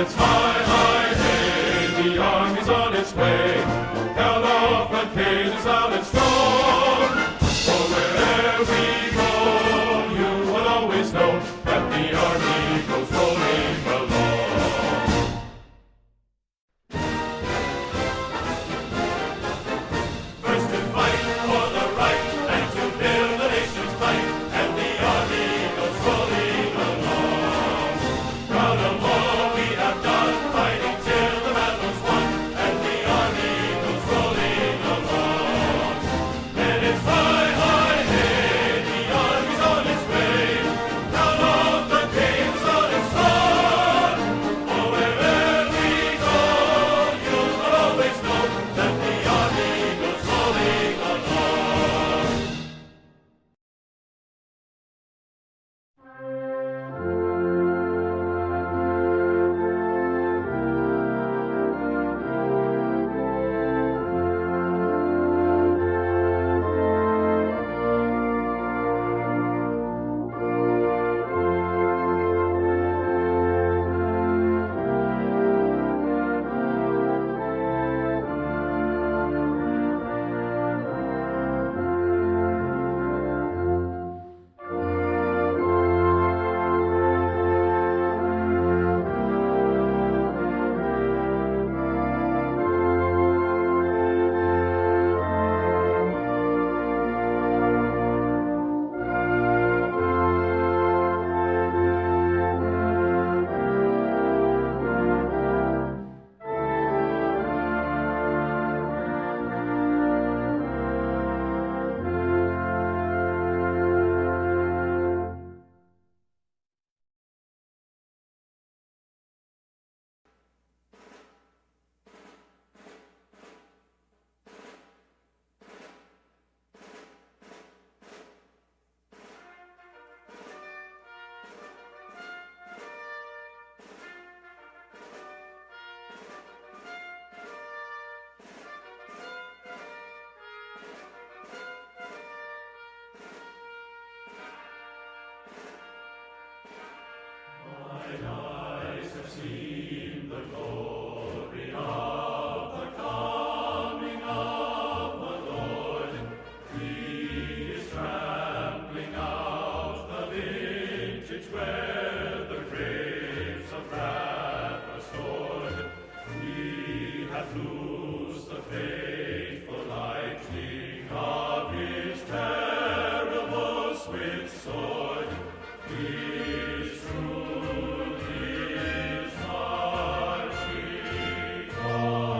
it's high, high, hey, the army's on its way. Held off the cages out and strong. For wherever we go, you will always know that the army goes rolling along. First to fight for the right and to build the nation's might, and the army goes rolling along. Proud of all we have done, fighting till the battle's won, and the army goes rolling along. And it's high, high, hey, the army's on its way. Down off the caves on its front. For wherever we go, you will always know that the army goes rolling along. Mine eyes have seen the glory of the coming of the Lord. He is trampling out the vintage where the grapes of wrath are stored. He hath loosed the faithful lightning of his terrible swift sword. His truth is marching on.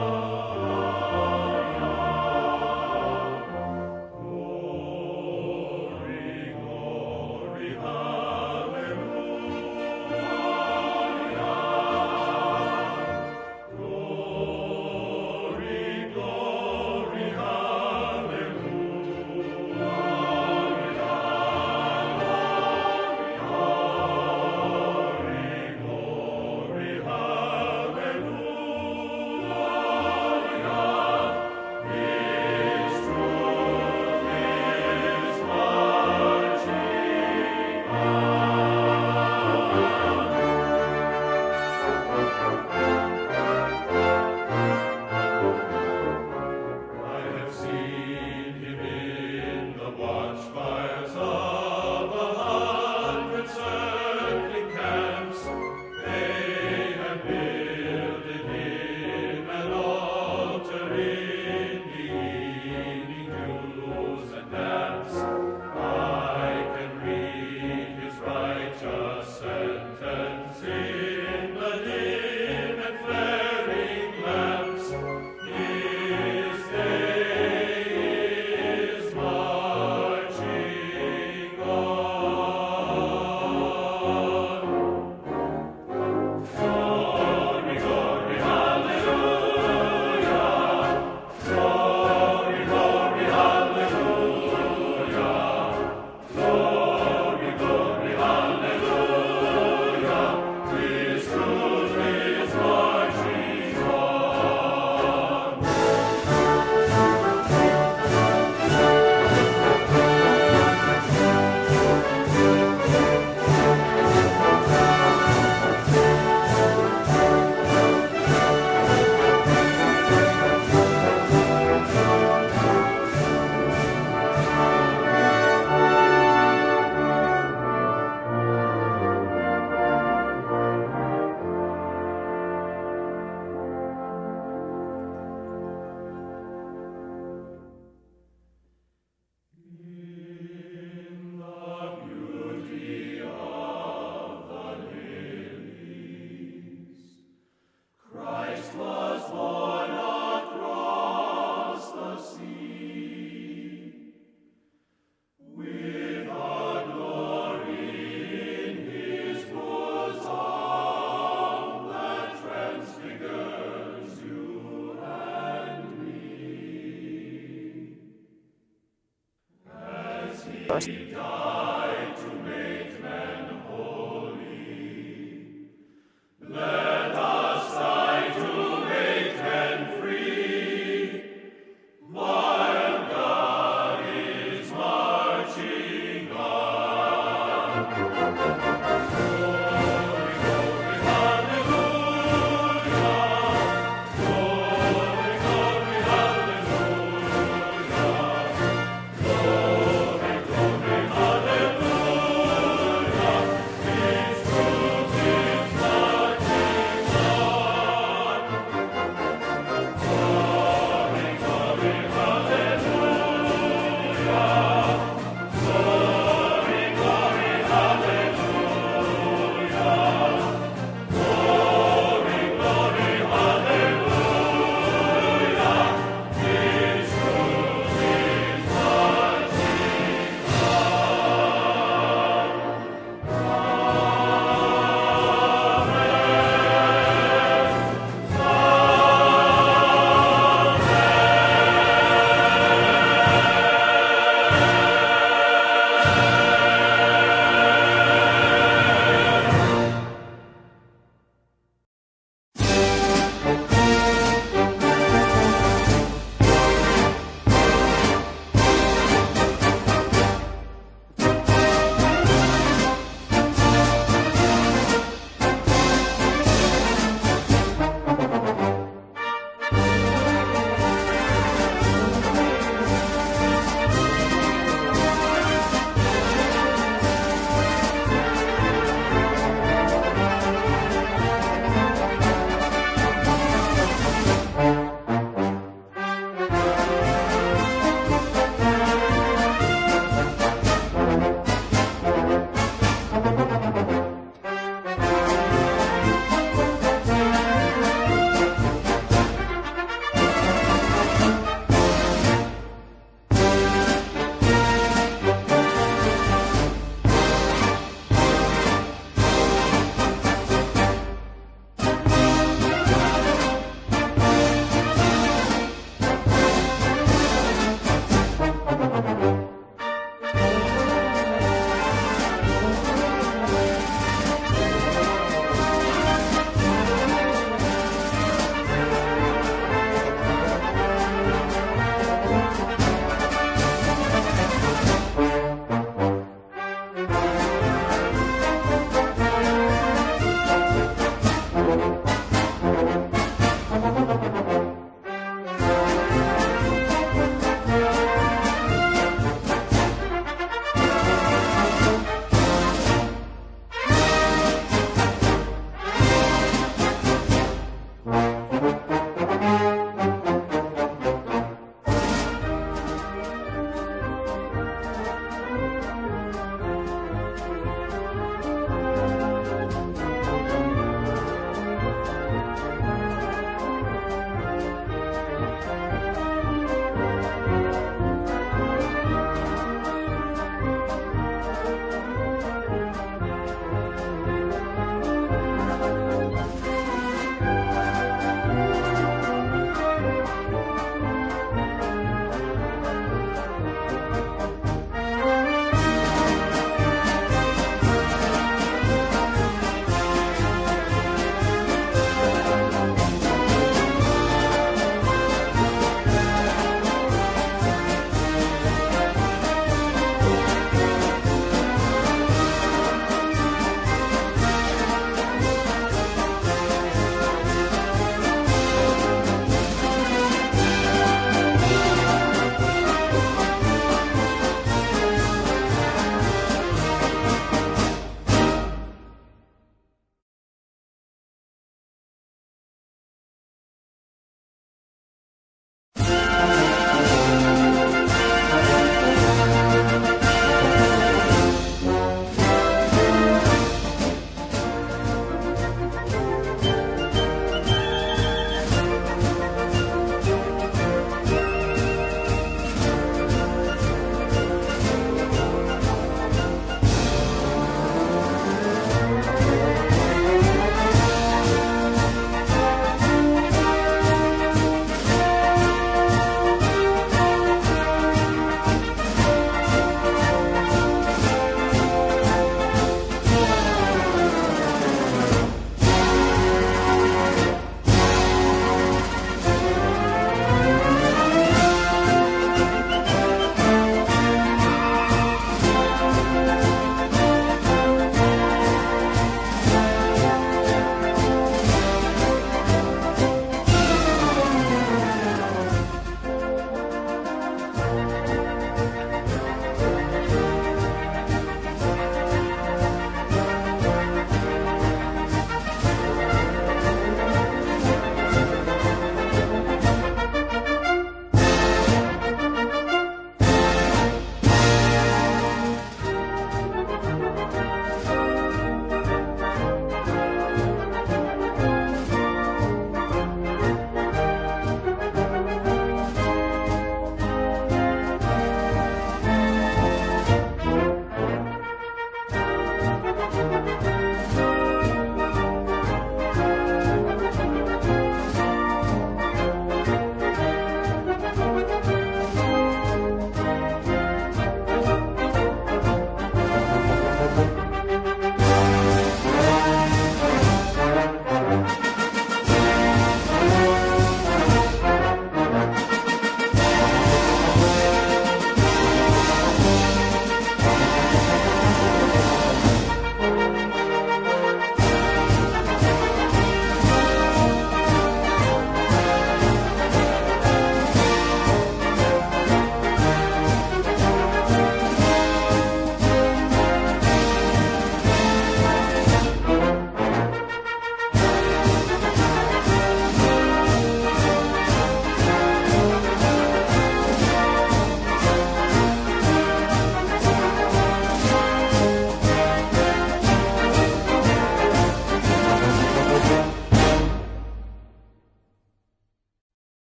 minutos.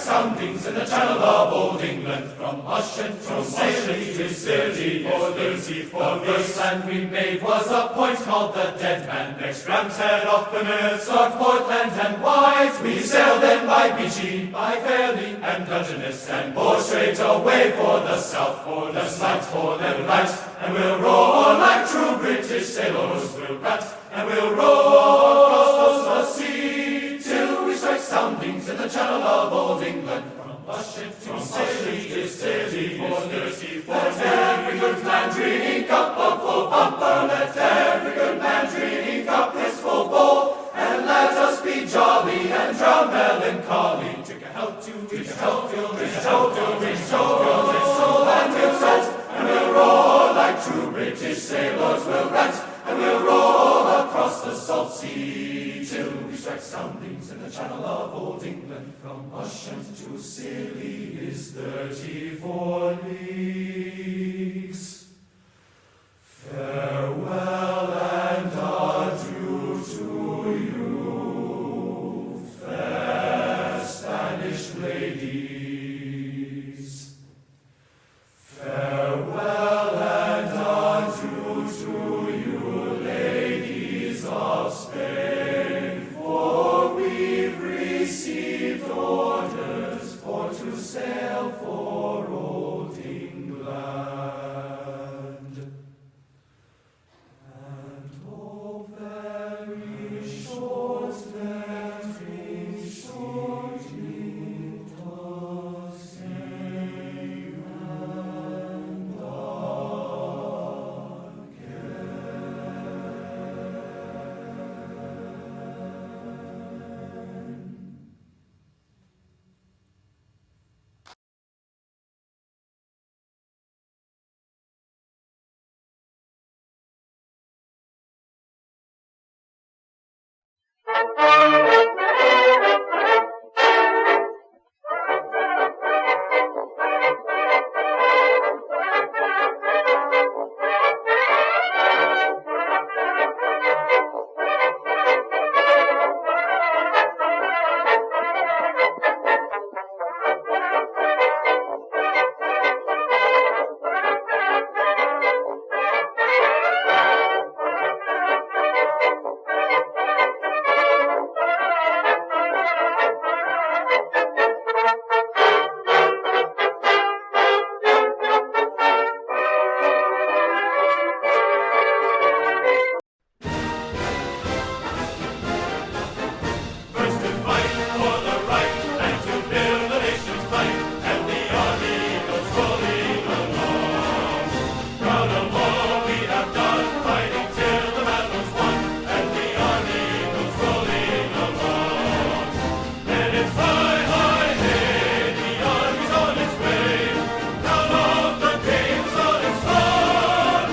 Soundings in the channel of old England, from Ushant to Saley to Scilly, the first land we made was a point called the Dead Man. Next Ram's Head off the Nith, Start Portland and White. We sailed then by Beachy, by Fairley and Dungeness, and bore straight away for the south, for the sight, for the right. And we'll roar like true British sailors, we'll rat, and we'll roar across the sea, till we strike soundings in the channel of old England, from Ushant to Scilly to Scilly, let every good man drink up a full bumper, let every good man drink up his full bowl, and let us be jolly and drown melancholy. Drink a health to, drink a health to, drink a health to, drink a health to, and we'll set, and we'll roar like true British sailors, we'll rant, and we'll roar across the salt sea, till we strike soundings in the channel of old England, from Ushant to Scilly is 34 leagues. Farewell and adieu to you, fair Spanish ladies. Farewell and adieu to you, ladies of Spain, for we've received orders for sail for old England. And oh, very short, very short it was sail and First to fight for the right and to build the nation's might, and the army goes rolling along. Proud of all we have done, fighting till the battle's won, and the army goes rolling along. And it's high, high, hey, the army's on its way. Down off the Thames on its run.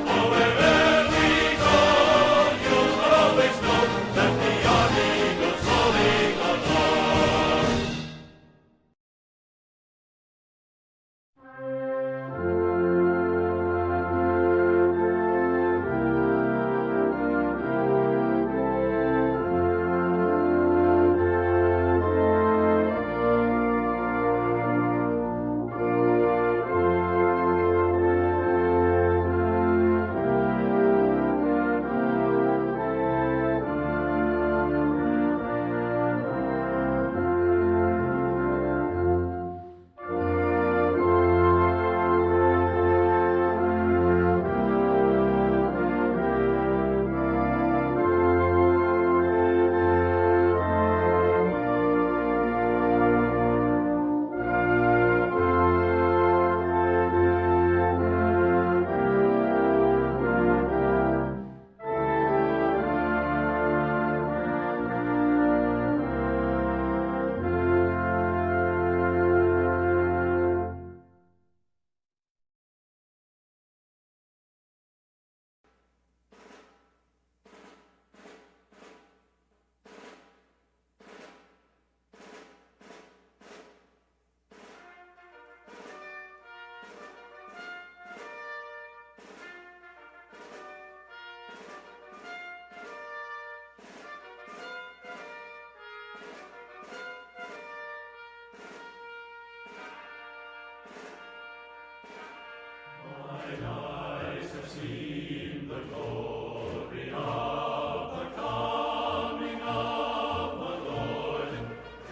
For wherever we go, you'll always know that the army goes rolling along. Mine eyes have seen the glory of the coming of the Lord.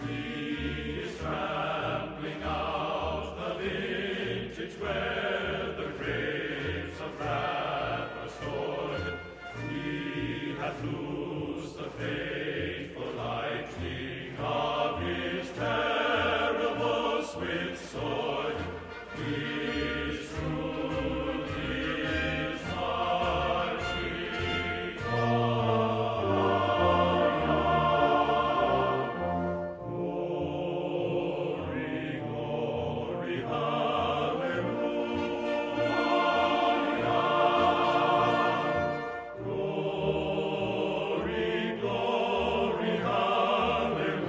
He is trampling out the vintage where the grapes of wrath are stored. He hath loosed the fateful lightning of his terrible swift sword. His truth is marching on. Glory, glory, hallelujah. Glory, glory, hallelujah.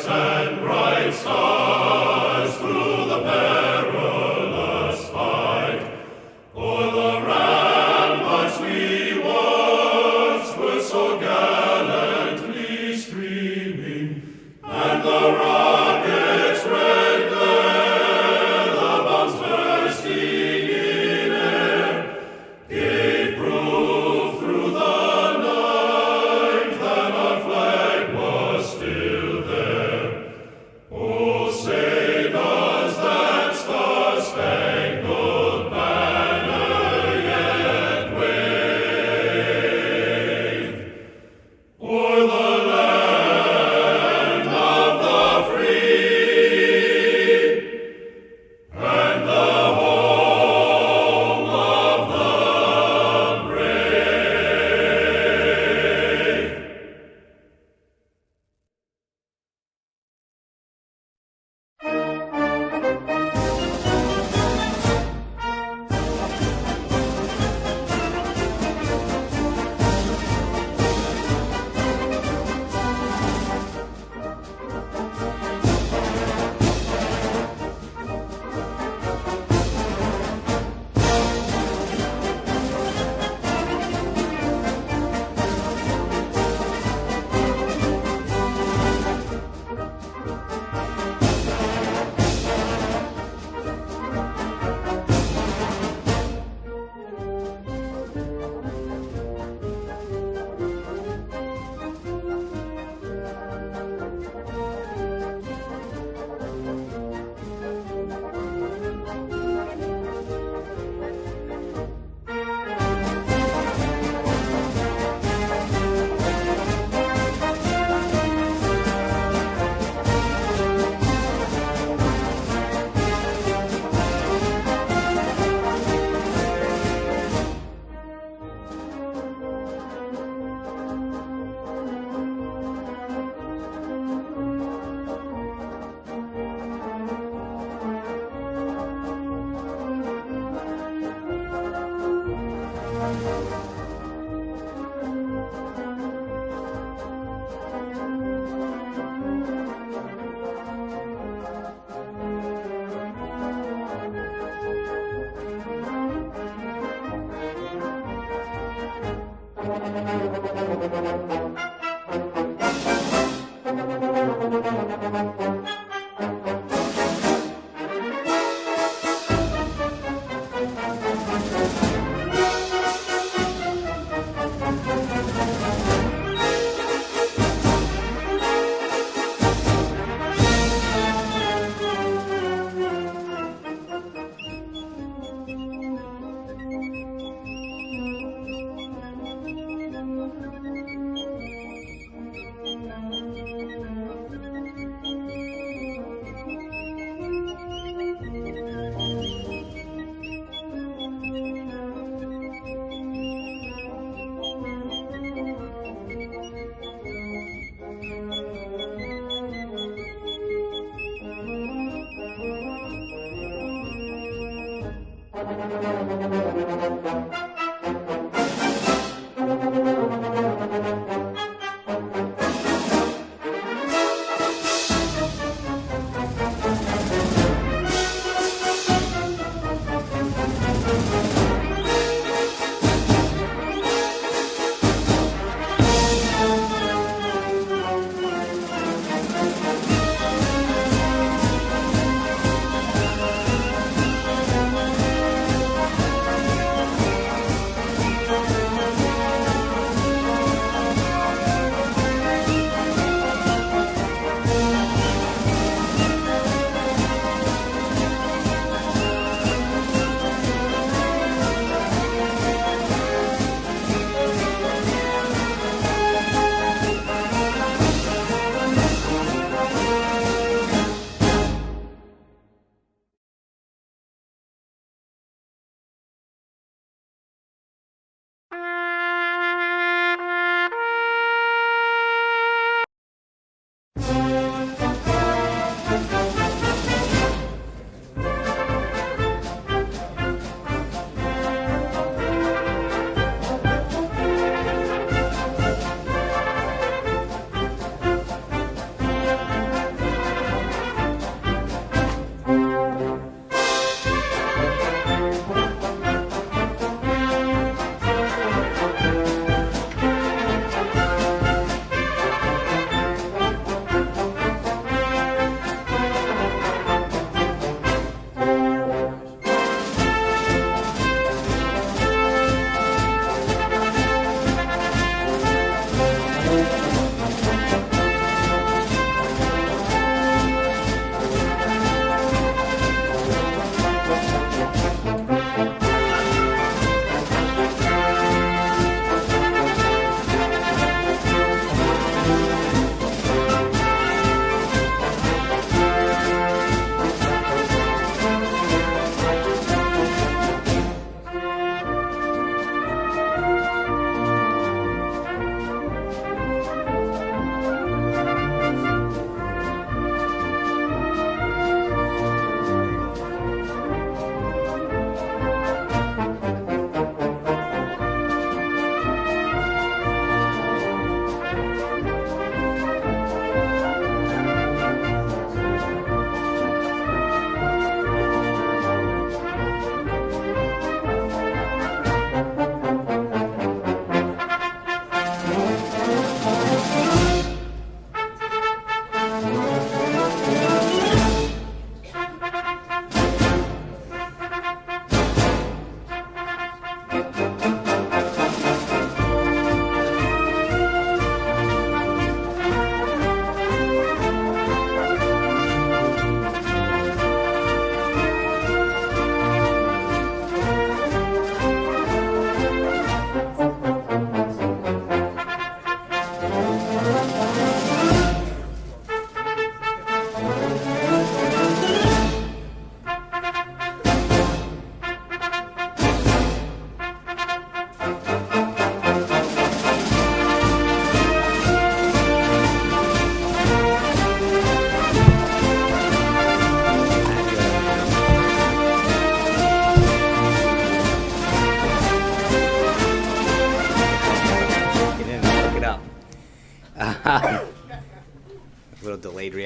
and bright stars through the perilous fight. O'er the ramparts we watched were so gallantly streaming, and the rockets' red glare, the bombs bursting in air, gave proof through the night that our flag was still there. Oh, say does that star-spangled banner yet wave o'er the land of the free and the home of the brave?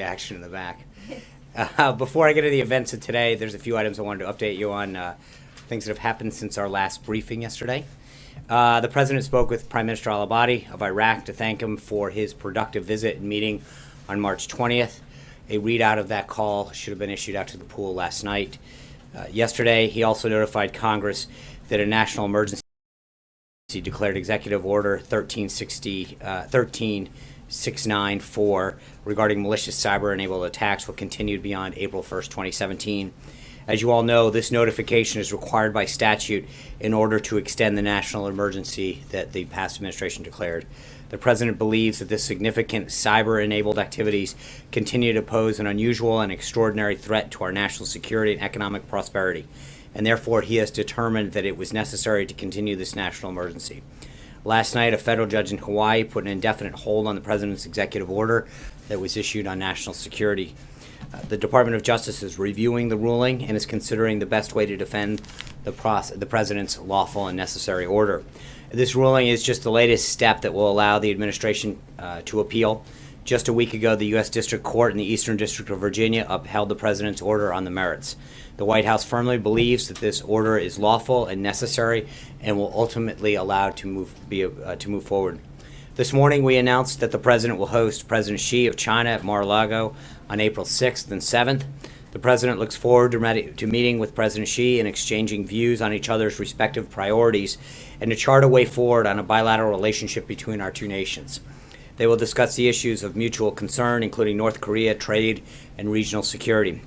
reaction in the back. Before I get to the events of today, there's a few items I wanted to update you on, things that have happened since our last briefing yesterday. The President spoke with Prime Minister Al-Abadi of Iraq to thank him for his productive visit and meeting on March 20th. A readout of that call should have been issued out to the pool last night. Yesterday, he also notified Congress that a national emergency declared Executive Order 13694 regarding malicious cyber-enabled attacks will continue beyond April 1st, 2017. As you all know, this notification is required by statute in order to extend the national emergency that the past administration declared. The President believes that this significant cyber-enabled activities continue to pose an unusual and extraordinary threat to our national security and economic prosperity, and therefore he has determined that it was necessary to continue this national emergency. Last night, a federal judge in Hawaii put an indefinite hold on the President's executive order that was issued on national security. The Department of Justice is reviewing the ruling and is considering the best way to defend the President's lawful and necessary order. This ruling is just the latest step that will allow the administration to appeal. Just a week ago, the U.S. District Court in the Eastern District of Virginia upheld the President's order on the merits. The White House firmly believes that this order is lawful and necessary and will ultimately allow to move forward. This morning, we announced that the President will host President Xi of China at Mar-a-Lago on April 6th and 7th. The President looks forward to meeting with President Xi and exchanging views on each other's respective priorities and to chart a way forward on a bilateral relationship between our two nations. They will discuss the issues of mutual concern, including North Korea, trade, and regional security.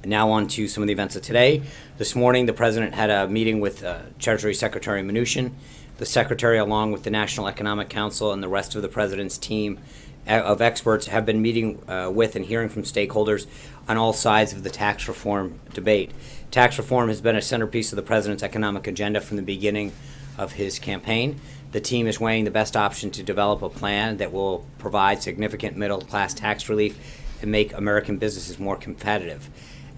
Now on to some of the events of today. This morning, the President had a meeting with Treasury Secretary Mnuchin. The Secretary, along with the National Economic Council and the rest of the President's team of experts, have been meeting with and hearing from stakeholders on all sides of the tax reform debate. Tax reform has been a centerpiece of the President's economic agenda from the beginning of his campaign. The team is weighing the best option to develop a plan that will provide significant middle-class tax relief and make American businesses more competitive.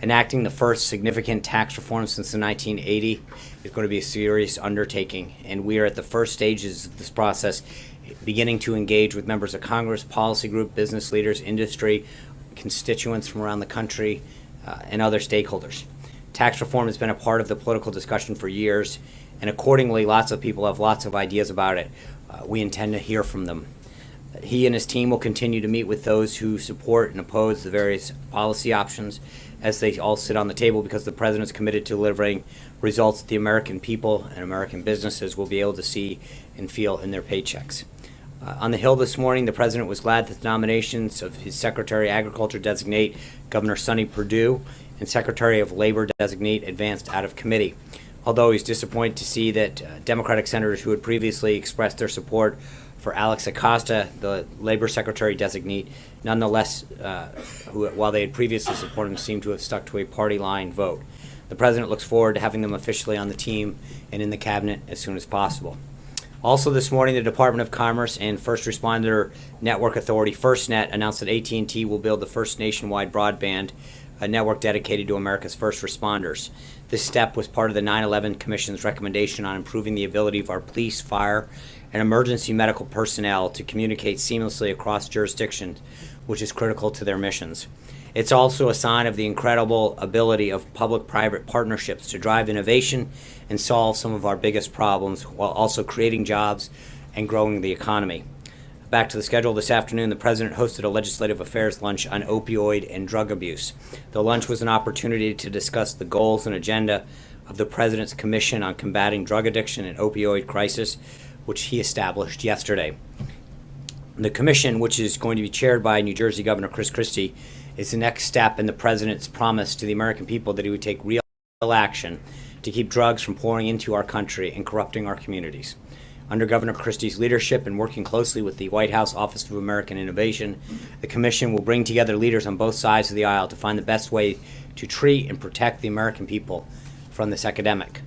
Enacting the first significant tax reform since the 1980 is going to be a serious undertaking, and we are at the first stages of this process, beginning to engage with members of Congress, policy group, business leaders, industry, constituents from around the country, and other stakeholders. Tax reform has been a part of the political discussion for years, and accordingly, lots of people have lots of ideas about it. We intend to hear from them. He and his team will continue to meet with those who support and oppose the various policy options as they all sit on the table, because the President is committed to delivering results that the American people and American businesses will be able to see and feel in their paychecks. On the Hill this morning, the President was glad that the nominations of his Secretary of Agriculture designate, Governor Sonny Perdue, and Secretary of Labor designate advanced out of committee. Although he's disappointed to see that Democratic senators who had previously expressed their support for Alex Acosta, the Labor Secretary designate, nonetheless, while they had previously supported him, seem to have stuck to a party line vote. The President looks forward to having them officially on the team and in the cabinet as soon as possible. Also this morning, the Department of Commerce and First Responder Network Authority, FirstNet, announced that AT&T will build the first nationwide broadband network dedicated to America's first responders. This step was part of the 9/11 Commission's recommendation on improving the ability of our police, fire, and emergency medical personnel to communicate seamlessly across jurisdictions, which is critical to their missions. It's also a sign of the incredible ability of public-private partnerships to drive innovation and solve some of our biggest problems while also creating jobs and growing the economy. Back to the schedule this afternoon, the President hosted a legislative affairs lunch on opioid and drug abuse. The lunch was an opportunity to discuss the goals and agenda of the President's Commission on Combating Drug Addiction and Opioid Crisis, which he established yesterday. The commission, which is going to be chaired by New Jersey Governor Chris Christie, is the next step in the President's promise to the American people that he would take real action to keep drugs from pouring into our country and corrupting our communities. Under Governor Christie's leadership and working closely with the White House Office of American Innovation, the commission will bring together leaders on both sides of the aisle to find the best way to treat and protect the American people from this epidemic.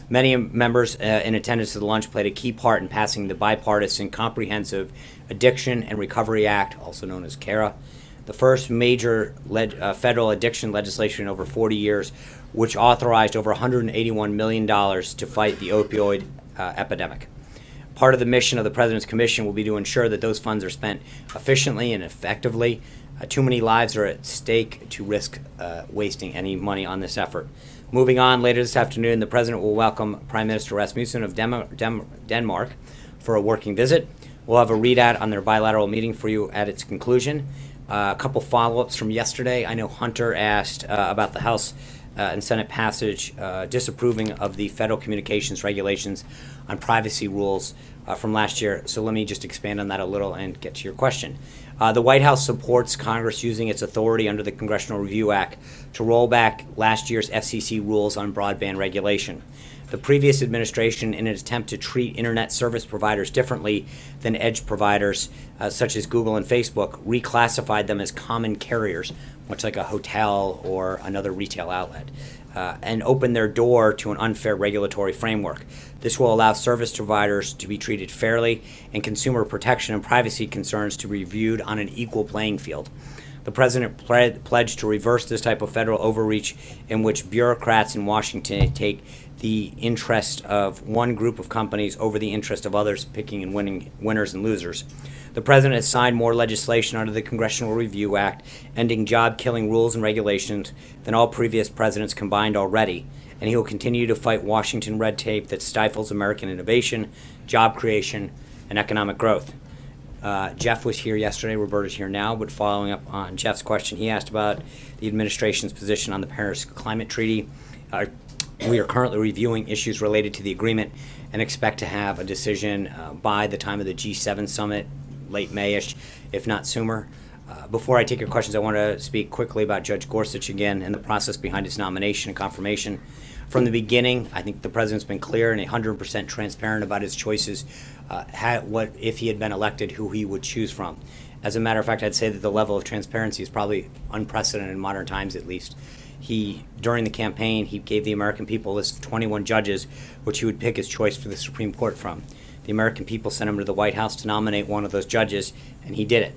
Many members in attendance to the lunch played a key part in passing the bipartisan Comprehensive Addiction and Recovery Act, also known as CARA, the first major federal addiction legislation in over 40 years, which authorized over $181 million to fight the opioid epidemic. Part of the mission of the President's Commission will be to ensure that those funds are spent efficiently and effectively. Too many lives are at stake to risk wasting any money on this effort. Moving on, later this afternoon, the President will welcome Prime Minister Rasmussen of Denmark for a working visit. We'll have a readout on their bilateral meeting for you at its conclusion. A couple follow-ups from yesterday. I know Hunter asked about the House and Senate passage disapproving of the federal communications regulations on privacy rules from last year. So let me just expand on that a little and get to your question. The White House supports Congress using its authority under the Congressional Review Act to roll back last year's FCC rules on broadband regulation. The previous administration, in an attempt to treat internet service providers differently than edge providers such as Google and Facebook, reclassified them as common carriers, much like a hotel or another retail outlet, and opened their door to an unfair regulatory framework. This will allow service providers to be treated fairly and consumer protection and privacy concerns to be reviewed on an equal playing field. The President pledged to reverse this type of federal overreach in which bureaucrats in Washington take the interest of one group of companies over the interest of others, picking and winning winners and losers. The President has signed more legislation under the Congressional Review Act, ending job-killing rules and regulations than all previous presidents combined already, and he will continue to fight Washington red tape that stifles American innovation, job creation, and economic growth. Jeff was here yesterday, Roberta's here now, but following up on Jeff's question, he asked about the administration's position on the Paris Climate Treaty. We are currently reviewing issues related to the agreement and expect to have a decision by the time of the G7 summit, late May-ish, if not sooner. Before I take your questions, I want to speak quickly about Judge Gorsuch again and the process behind his nomination and confirmation. From the beginning, I think the President's been clear and 100% transparent about his choices, what if he had been elected, who he would choose from. As a matter of fact, I'd say that the level of transparency is probably unprecedented in modern times, at least. During the campaign, he gave the American people a list of 21 judges, which he would pick his choice for the Supreme Court from. The American people sent him to the White House to nominate one of those judges, and he did it.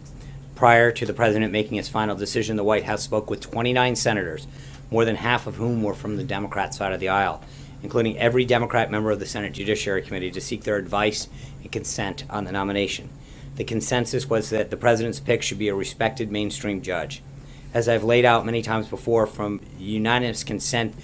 Prior to the President making his final decision, the White House spoke with 29 senators, more than half of whom were from the Democrat side of the aisle, including every Democrat member of the Senate Judiciary Committee, to seek their advice and consent on the nomination. The consensus was that the President's pick should be a respected mainstream judge. As I've laid out many times before, from unanimous consent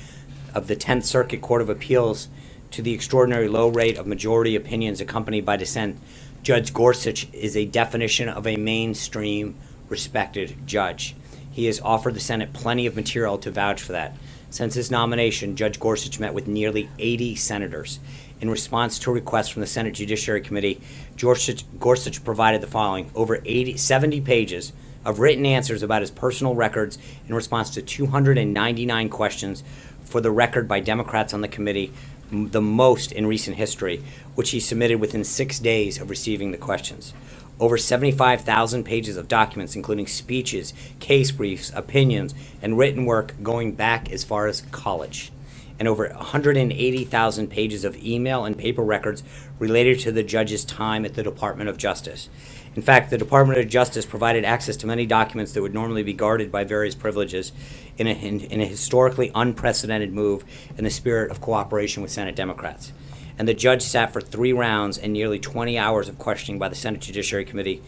of the 10th Circuit Court of Appeals to the extraordinary low rate of majority opinions accompanied by dissent, Judge Gorsuch is a definition of a mainstream, respected judge. He has offered the Senate plenty of material to vouch for that. Since his nomination, Judge Gorsuch met with nearly 80 senators. In response to a request from the Senate Judiciary Committee, Gorsuch provided the following: over 70 pages of written answers about his personal records in response to 299 questions for the record by Democrats on the committee, the most in recent history, which he submitted within 6 days of receiving the questions. Over 75,000 pages of documents, including speeches, case briefs, opinions, and written work going back as far as college. And over 180,000 pages of email and paper records related to the judge's time at the Department of Justice. In fact, the Department of Justice provided access to many documents that would normally be guarded by various privileges in a historically unprecedented move in the spirit of cooperation with Senate Democrats. And the judge sat for 3 rounds and nearly 20 hours of questioning by the Senate Judiciary Committee,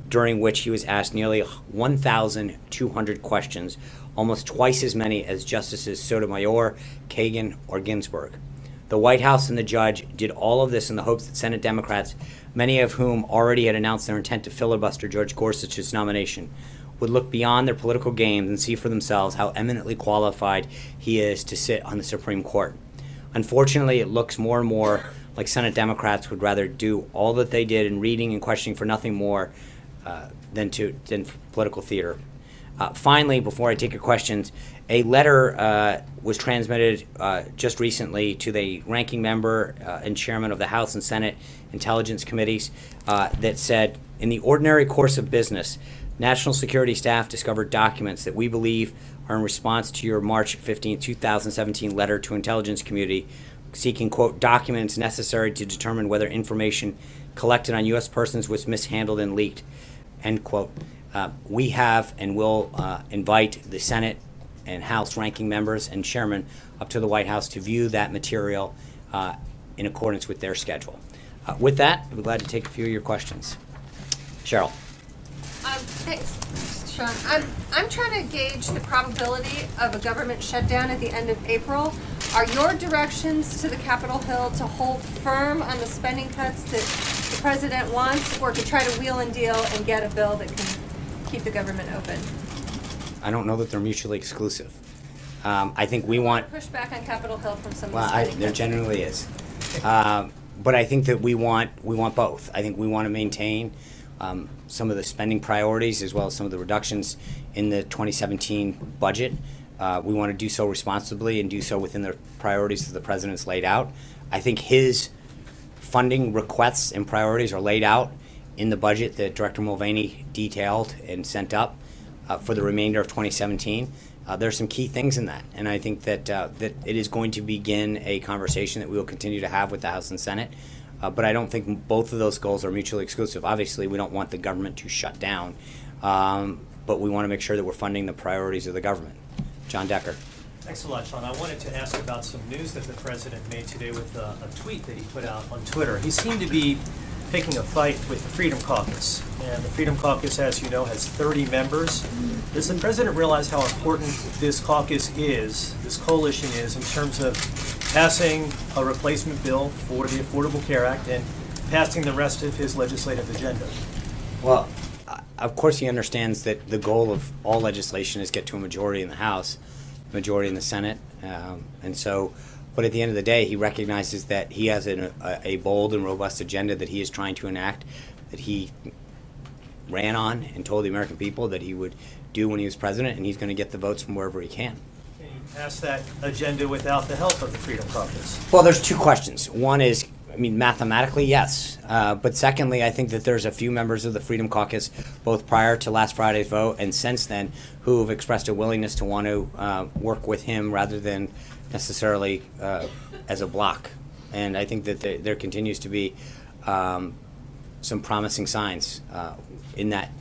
during which he was asked nearly 1,200 questions, almost twice as many as Justices Sotomayor, Kagan, or Ginsburg. The White House and the judge did all of this in the hopes that Senate Democrats, many of whom already had announced their intent to filibuster Judge Gorsuch's nomination, would look beyond their political games and see for themselves how eminently qualified he is to sit on the Supreme Court. Unfortunately, it looks more and more like Senate Democrats would rather do all that they did in reading and questioning for nothing more than political theater. Finally, before I take your questions, a letter was transmitted just recently to the ranking member and chairman of the House and Senate Intelligence Committees that said, in the ordinary course of business, National Security staff discovered documents that we believe are in response to your March 15, 2017 letter to intelligence community seeking, quote, documents necessary to determine whether information collected on U.S. persons was mishandled and leaked, end quote. We have and will invite the Senate and House ranking members and chairman up to the White House to view that material in accordance with their schedule. With that, I'd be glad to take a few of your questions. Cheryl. Thanks, Sean. I'm trying to gauge the probability of a government shutdown at the end of April. Are your directions to the Capitol Hill to hold firm on the spending cuts that the president wants, or to try to wheel and deal and get a bill that can keep the government open? I don't know that they're mutually exclusive. I think we want... Pushback on Capitol Hill from some of the Well, spending there cuts. generally is. But I think that we want both. I think we want to maintain some of the spending priorities as well as some of the reductions in the 2017 budget. We want to do so responsibly and do so within the priorities that the president's laid out. I think his funding requests and priorities are laid out in the budget that Director Mulvaney detailed and sent up for the remainder of 2017. There's some key things in that, and I think that that it is going to begin a conversation that we will continue to have with the House and Senate. But I don't think both of those goals are mutually exclusive. Obviously, we don't want the government to shut down, but we want to make sure that we're funding the priorities of the government. John Decker. Thanks a lot, Sean. I wanted to ask about some news that the president made today with a tweet that he put out on Twitter. He seemed to be picking a fight with the Freedom Caucus. And the Freedom Caucus, as you know, has 30 members. Does the president realize how important this caucus is, this coalition is, in terms of passing a replacement bill for the Affordable Care Act and passing the rest of his legislative agenda? Well, of course he understands that the goal of all legislation is get to a majority in the House, majority in the Senate, and so. But at the end of the day, he recognizes that he has a bold and robust agenda that he is trying to enact, that he ran on and told the American people that he would do when he was president, and he's going to get the votes from wherever he can. Can you pass that agenda without the help of the Freedom Caucus? Well, there's two questions. One is, I mean, mathematically, yes. But secondly, I think that there's a few members of the Freedom Caucus, both prior to last Friday's vote and since then, who have expressed a willingness to want to work with him rather than necessarily as a block. And I think that there continues to be some promising signs in that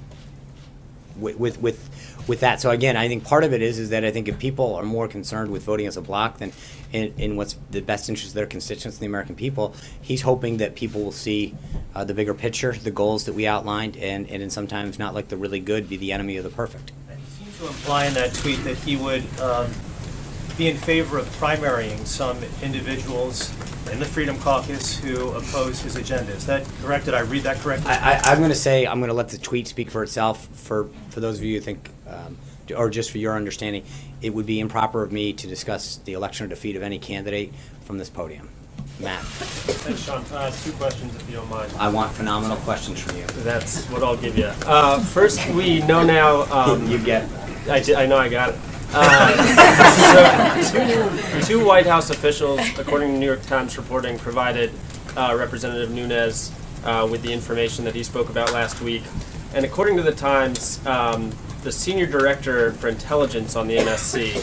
with that. So again, I think part of it is that I think if people are more concerned with voting as a block than in what's the best interest of their constituents, the American people, he's hoping that people will see the bigger picture, the goals that we outlined, and sometimes not like the really good be the enemy of the perfect. And he seemed to imply in that tweet that he would be in favor of primarying some individuals in the Freedom Caucus who oppose his agenda. Is that correct? Did I read that correctly? I'm going to let the tweet speak for itself. For those of you who think, or just for your understanding, it would be improper of me to discuss the election or defeat of any candidate from this podium. Matt. Thanks, Sean. 2 questions, if you don't mind. I want phenomenal questions from you. That's what I'll give you. First, we know now. You get. I know I got it. So, two White House officials, according to New York Times reporting, provided Representative Nunes with the information that he spoke about last week. And according to the Times, the senior director for intelligence on the NSC,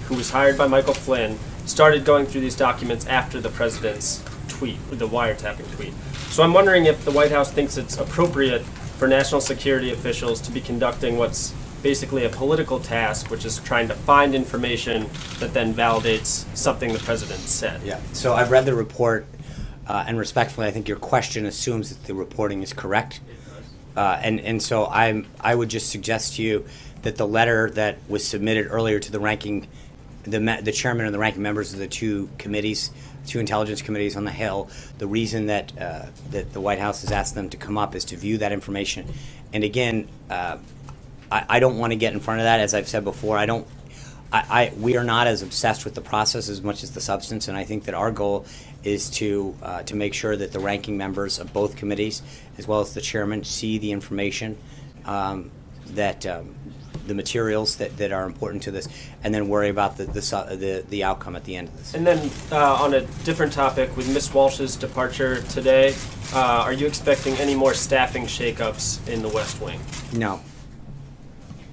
who was hired by Michael Flynn, started going through these documents after the president's tweet, the wiretapping tweet. So I'm wondering if the White House thinks it's appropriate for national security officials to be conducting what's basically a political task, which is trying to find information that then validates something the president said. Yeah. So I've read the report, and respectfully, I think your question assumes that the reporting is correct. And so I would just suggest to you that the letter that was submitted earlier to the chairman and the ranking members of the two intelligence committees on the Hill, the reason that the White House has asked them to come up is to view that information. And again, I don't want to get in front of that. As I've said before, we are not as obsessed with the process as much as the substance, and I think that our goal is to make sure that the ranking members of both committees, as well as the chairman, see the information, the materials that are important to this, and then worry about the outcome at the end of this. And then on a different topic, with Ms. Walsh's departure today, are you expecting any more staffing shakeups in the West Wing? No.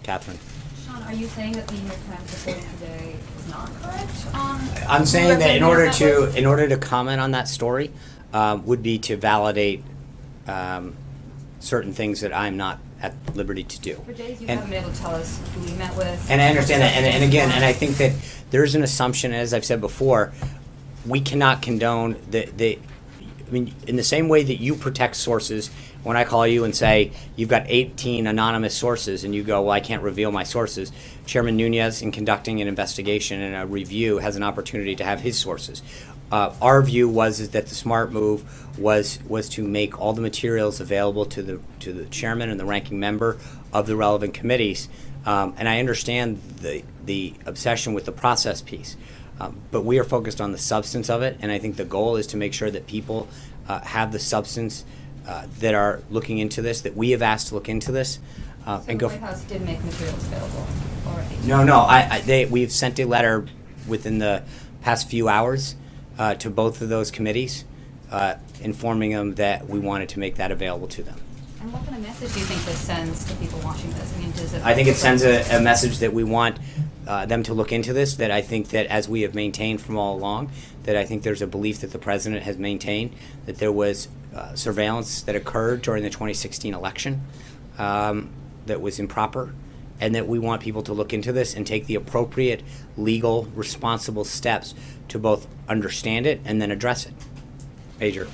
Catherine. Sean, are you saying that the New York Times reporting today is not correct on? I'm saying that in order to comment on that story, would be to validate certain things that I'm not at liberty to do. For days you haven't been able to tell us who we met with. And I understand that, and again, and I think that there's an assumption, as I've said before, we cannot condone I mean, in the same way that you protect sources, when I call you and say you've got 18 anonymous sources and you go, well, I can't reveal my sources, Chairman Nunes, in conducting an investigation and a review, has an opportunity to have his sources. Our view is that the smart move was to make all the materials available to the chairman and the ranking member of the relevant committees. And I understand the obsession with the process piece. But we are focused on the substance of it, and I think the goal is to make sure that people have the substance that are looking into this, that we have asked to look into this. So the White House did make materials available already? No, we've sent a letter within the past few hours to both of those committees, informing them that we wanted to make that available to them. And what kind of message do you think this sends to people watching this? I mean, does it? I think it sends a message that we want them to look into this, that I think that, as we have maintained from all along, that I think there's a belief that the president has maintained that there was surveillance that occurred during the 2016 election that was improper, and that we want people to look into this and take the appropriate legal, responsible steps to both understand it and then address it. Major.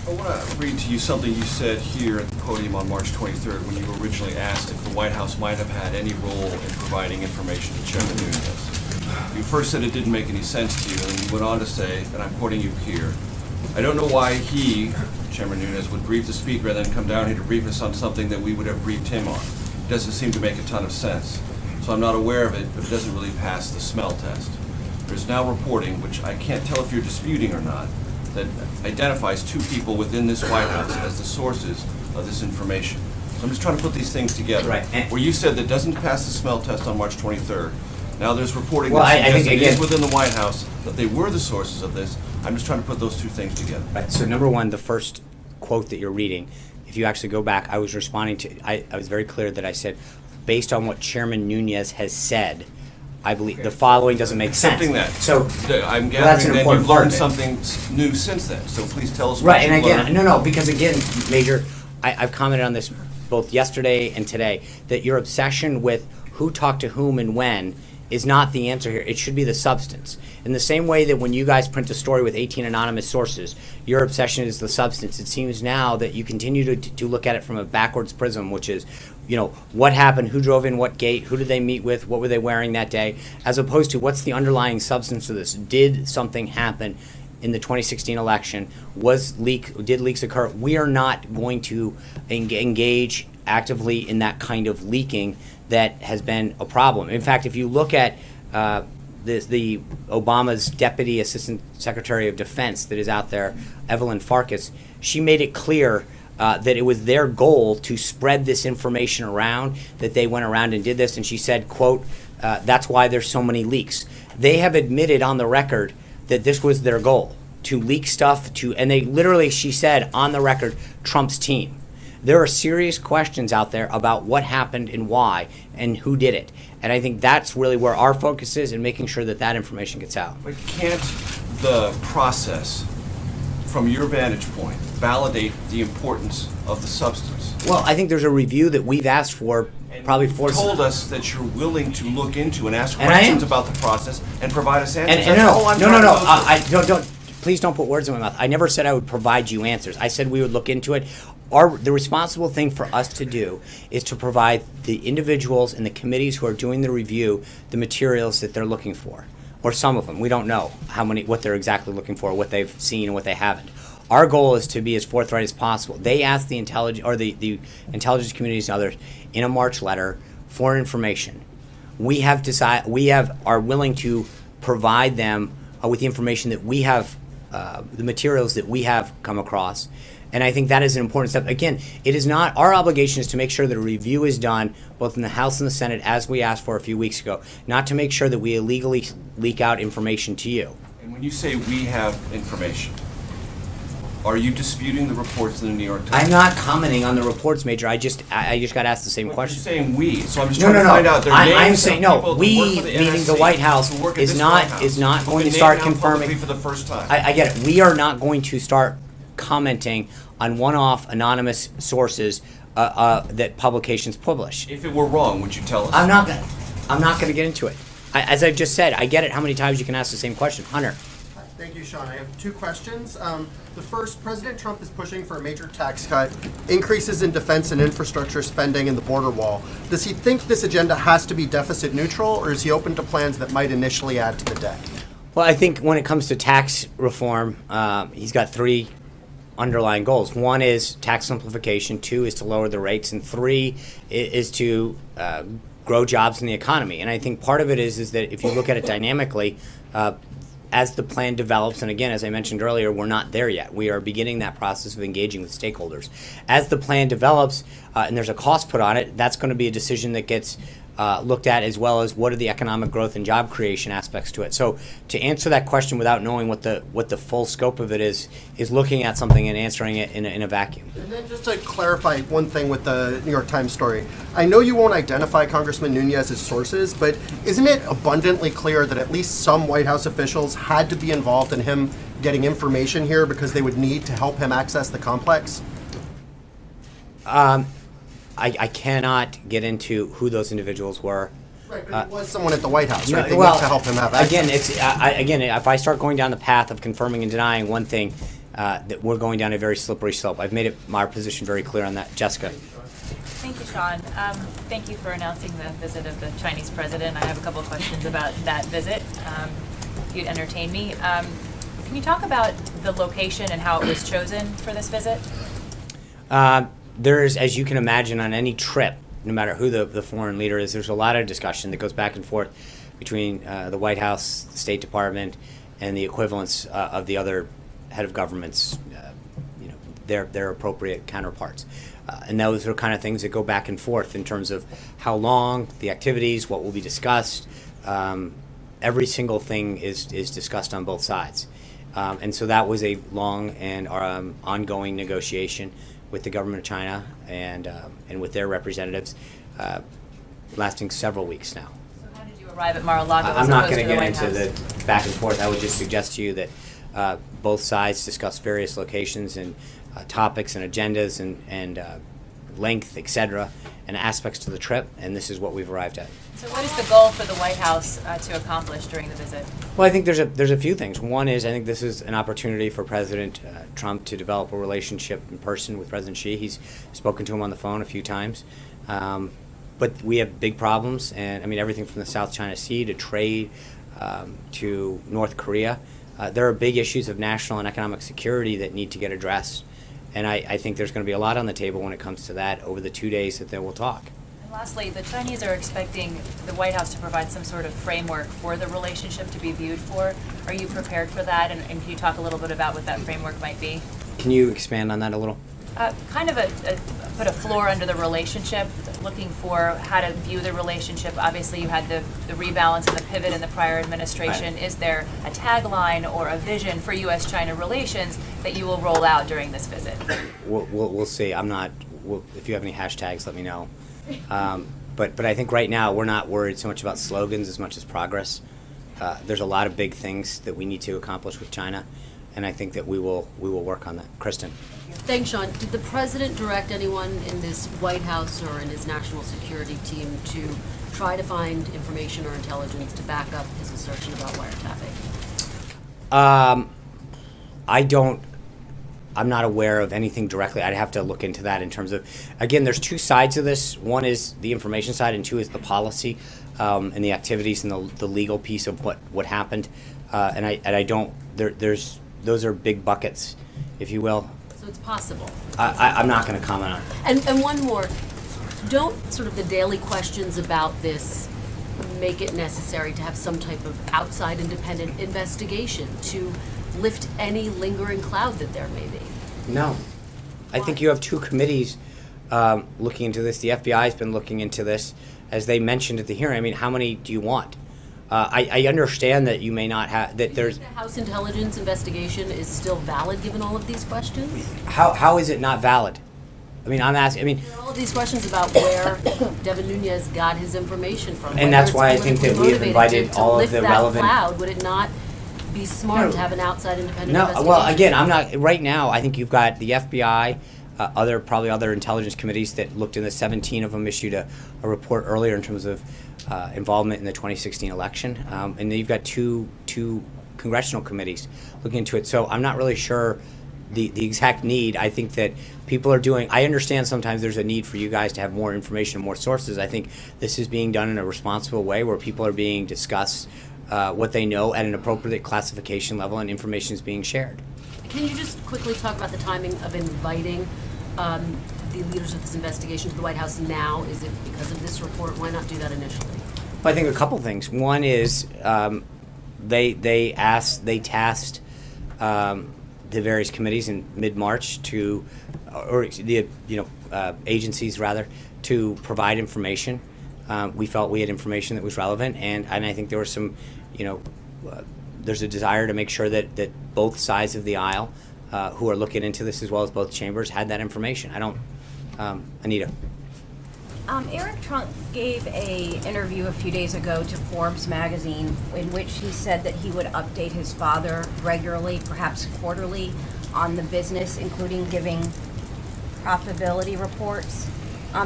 I want to read to you something you said here at the podium on March 23rd when you were originally asked if the White House might have had any role in providing information to Chairman Nunes. You first said it didn't make any sense to you, and you went on to say, and I'm quoting you here, I don't know why he, Chairman Nunes, would brief the Speaker and then come down here to brief us on something that we would have briefed him on. It doesn't seem to make a ton of sense. So I'm not aware of it, but it doesn't really pass the smell test. There's now reporting, which I can't tell if you're disputing or not, that identifies two people within this White House as the sources of this information. So I'm just trying to put these things together. Right. Where you said that doesn't pass the smell test on March 23rd. Now there's reporting Well, that I think, suggests it is again, within the White House that they were the sources of this. I'm just trying to put those two things together. Right. So number one, the first quote that you're reading, if you actually go back, I was responding to, I was very clear that I said, based on what Chairman Nunes has said, I believe the following doesn't make sense. Accepting that. So I'm that's an gathering that important you've part learned of it. something new since then. So please tell us what Right, and you've again, learned. because again, Major, I've commented on this both yesterday and today, that your obsession with who talked to whom and when is not the answer here. It should be the substance. In the same way that when you guys print a story with 18 anonymous sources, your obsession is the substance. It seems now that you continue to look at it from a backwards prism, which is, what happened, who drove in what gate, who did they meet with, what were they wearing that day, as opposed to what's the underlying substance of this. Did something happen in the 2016 election? Did leaks occur? We are not going to engage actively in that kind of leaking that has been a problem. In fact, if you look at the Obama's Deputy Assistant Secretary of Defense that is out there, Evelyn Farkas, she made it clear that it was their goal to spread this information around, that they went around and did this, and she said, quote, that's why there's so many leaks. They have admitted on the record that this was their goal, to leak stuff and they literally, she said on the record, Trump's team. There are serious questions out there about what happened and why and who did it. And I think that's really where our focus is, in making sure that information gets out. But can't the process, from your vantage point, validate the importance of the substance? Well, I think there's a review that we've asked for probably You four. told us that you're willing to look into and ask And I am. questions about the process and provide us answers. And That's all I'm no. trying to go through. Don't. Please don't put words in my mouth. I never said I would provide you answers. I said we would look into it. The responsible thing for us to do is to provide the individuals and the committees who are doing the review the materials that they're looking for, or some of them. We don't know what they're exactly looking for, what they've seen and what they haven't. Our goal is to be as forthright as possible. They asked the intelligence intelligence communities and others in a March letter for information. We are willing to provide them with the information that we have, the materials that we have come across. And I think that is an important step. Again, it is not, our obligation is to make sure that a review is done both in the House and the Senate, as we asked for a few weeks ago, not to make sure that we illegally leak out information to you. And when you say we have information, are you disputing the reports in the New York Times? I'm not commenting on the reports, Major. I just got asked the same But question. You're saying we, so I'm just No, trying to find out their names I'm of saying people no. who work We, for the meaning the NSC, White House, who work at is this not White House, is not who going can to start name now publicly confirming. for the first time. I get it. We are not going to start commenting on one-off anonymous sources that publications publish. If it were wrong, would you tell us? I'm not gonna get into it. As I just said, I get it. How many times you can ask the same question, Hunter? Thank you, Sean. I have two questions. The first, President Trump is pushing for a major tax cut, increases in defense and infrastructure spending, and the border wall. Does he think this agenda has to be deficit neutral, or is he open to plans that might initially add to the debt? Well, I think when it comes to tax reform, he's got three underlying goals. One is tax simplification, two is to lower the rates, and three is to grow jobs in the economy. And I think part of it is that if you look at it dynamically, as the plan develops, and again, as I mentioned earlier, we're not there yet. We are beginning that process of engaging with stakeholders. As the plan develops and there's a cost put on it, that's going to be a decision that gets looked at, as well as what are the economic growth and job creation aspects to it. So to answer that question without knowing what the full scope of it is looking at something and answering it in a vacuum. And then just to clarify one thing with the New York Times story, I know you won't identify Congressman Nunez's sources, but isn't it abundantly clear that at least some White House officials had to be involved in him getting information here because they would need to help him access the complex? I cannot get into who those individuals were. Right, but it was someone at the White House, right? No, They well, need to help him have access. Again, if I start going down the path of confirming and denying one thing, that we're going down a very slippery slope. I've made it my position very clear on that. Jessica. Thank you, Sean. Thank you for announcing the visit of the Chinese president. I have a couple of questions about that visit. If you'd entertain me. Can you talk about the location and how it was chosen for this visit? There's, as you can imagine, on any trip, no matter who the foreign leader is, there's a lot of discussion that goes back and forth between the White House, the State Department, and the equivalents of the other head of governments, their appropriate counterparts. And those are kind of things that go back and forth in terms of how long, the activities, what will be discussed. Every single thing is discussed on both sides. And so that was a long and ongoing negotiation with the government of China and with their representatives, lasting several weeks now. So how did you arrive at Mar-a-Lago? I'm not going to get into the back and forth. I would just suggest to you that both sides discuss various locations and topics and agendas and length, etc., and aspects to the trip, and this is what we've arrived at. So what is the goal for the White House to accomplish during the visit? Well, I think there's a few things. One is I think this is an opportunity for President Trump to develop a relationship in person with President Xi. He's spoken to him on the phone a few times. But we have big problems, and I mean everything from the South China Sea to trade to North Korea. There are big issues of national and economic security that need to get addressed. And I think there's going to be a lot on the table when it comes to that over the 2 days that they will talk. And lastly, the Chinese are expecting the White House to provide some sort of framework for the relationship to be viewed for. Are you prepared for that? And can you talk a little bit about what that framework might be? Can you expand on that a little? Kind of put a floor under the relationship, looking for how to view the relationship. Obviously, you had the rebalance and the pivot in the prior administration. Right. Is there a tagline or a vision for U.S.-China relations that you will roll out during this visit? We'll see. If you have any hashtags, let me know. But I think right now we're not worried so much about slogans as much as progress. There's a lot of big things that we need to accomplish with China, and I think that we will work on that. Kristen. Thanks, Sean. Did the president direct anyone in this White House or in his national security team to try to find information or intelligence to back up his assertion about wiretapping? I'm not aware of anything directly. I'd have to look into that in terms of, again, there's two sides of this. One is the information side, and two is the policy and the activities and the legal piece of what happened. Those are big buckets, if you will. So it's possible. I'm not going to comment on it. And one more. Don't sort of the daily questions about this make it necessary to have some type of outside independent investigation to lift any lingering cloud that there may be? No. I think you have two committees looking into this. The FBI has been looking into this. As they mentioned at the hearing, I mean, how many do you want? I understand that you may not have, that there's... The House Intelligence investigation is still valid given all of these questions? How is it not valid? I mean, I'm asking, There are all of these questions about where Devin Nunes got his information from. And that's why I think that we have invited all of the relevant... Cloud, would it not be smart to have an outside independent investigation? Well, again, I'm not, right now, I think you've got the FBI, probably other intelligence committees that looked in the 17 of them issued a report earlier in terms of involvement in the 2016 election. And then you've got two congressional committees looking into it. So I'm not really sure the exact need. I think that people are doing, I understand sometimes there's a need for you guys to have more information and more sources. I think this is being done in a responsible way where people are being discussed what they know at an appropriate classification level and information is being shared. Can you just quickly talk about the timing of inviting the leaders of this investigation to the White House now? Is it because of this report? Why not do that initially? Well, I think a couple things. One is they tasked the various committees in mid-March to, or the agencies rather, to provide information. We felt we had information that was relevant, and I think there was some, there's a desire to make sure that both sides of the aisle who are looking into this, as well as both chambers, had that information. Anita. Eric Trump gave an interview a few days ago to Forbes magazine in which he said that he would update his father regularly, perhaps quarterly, on the business, including giving profitability reports.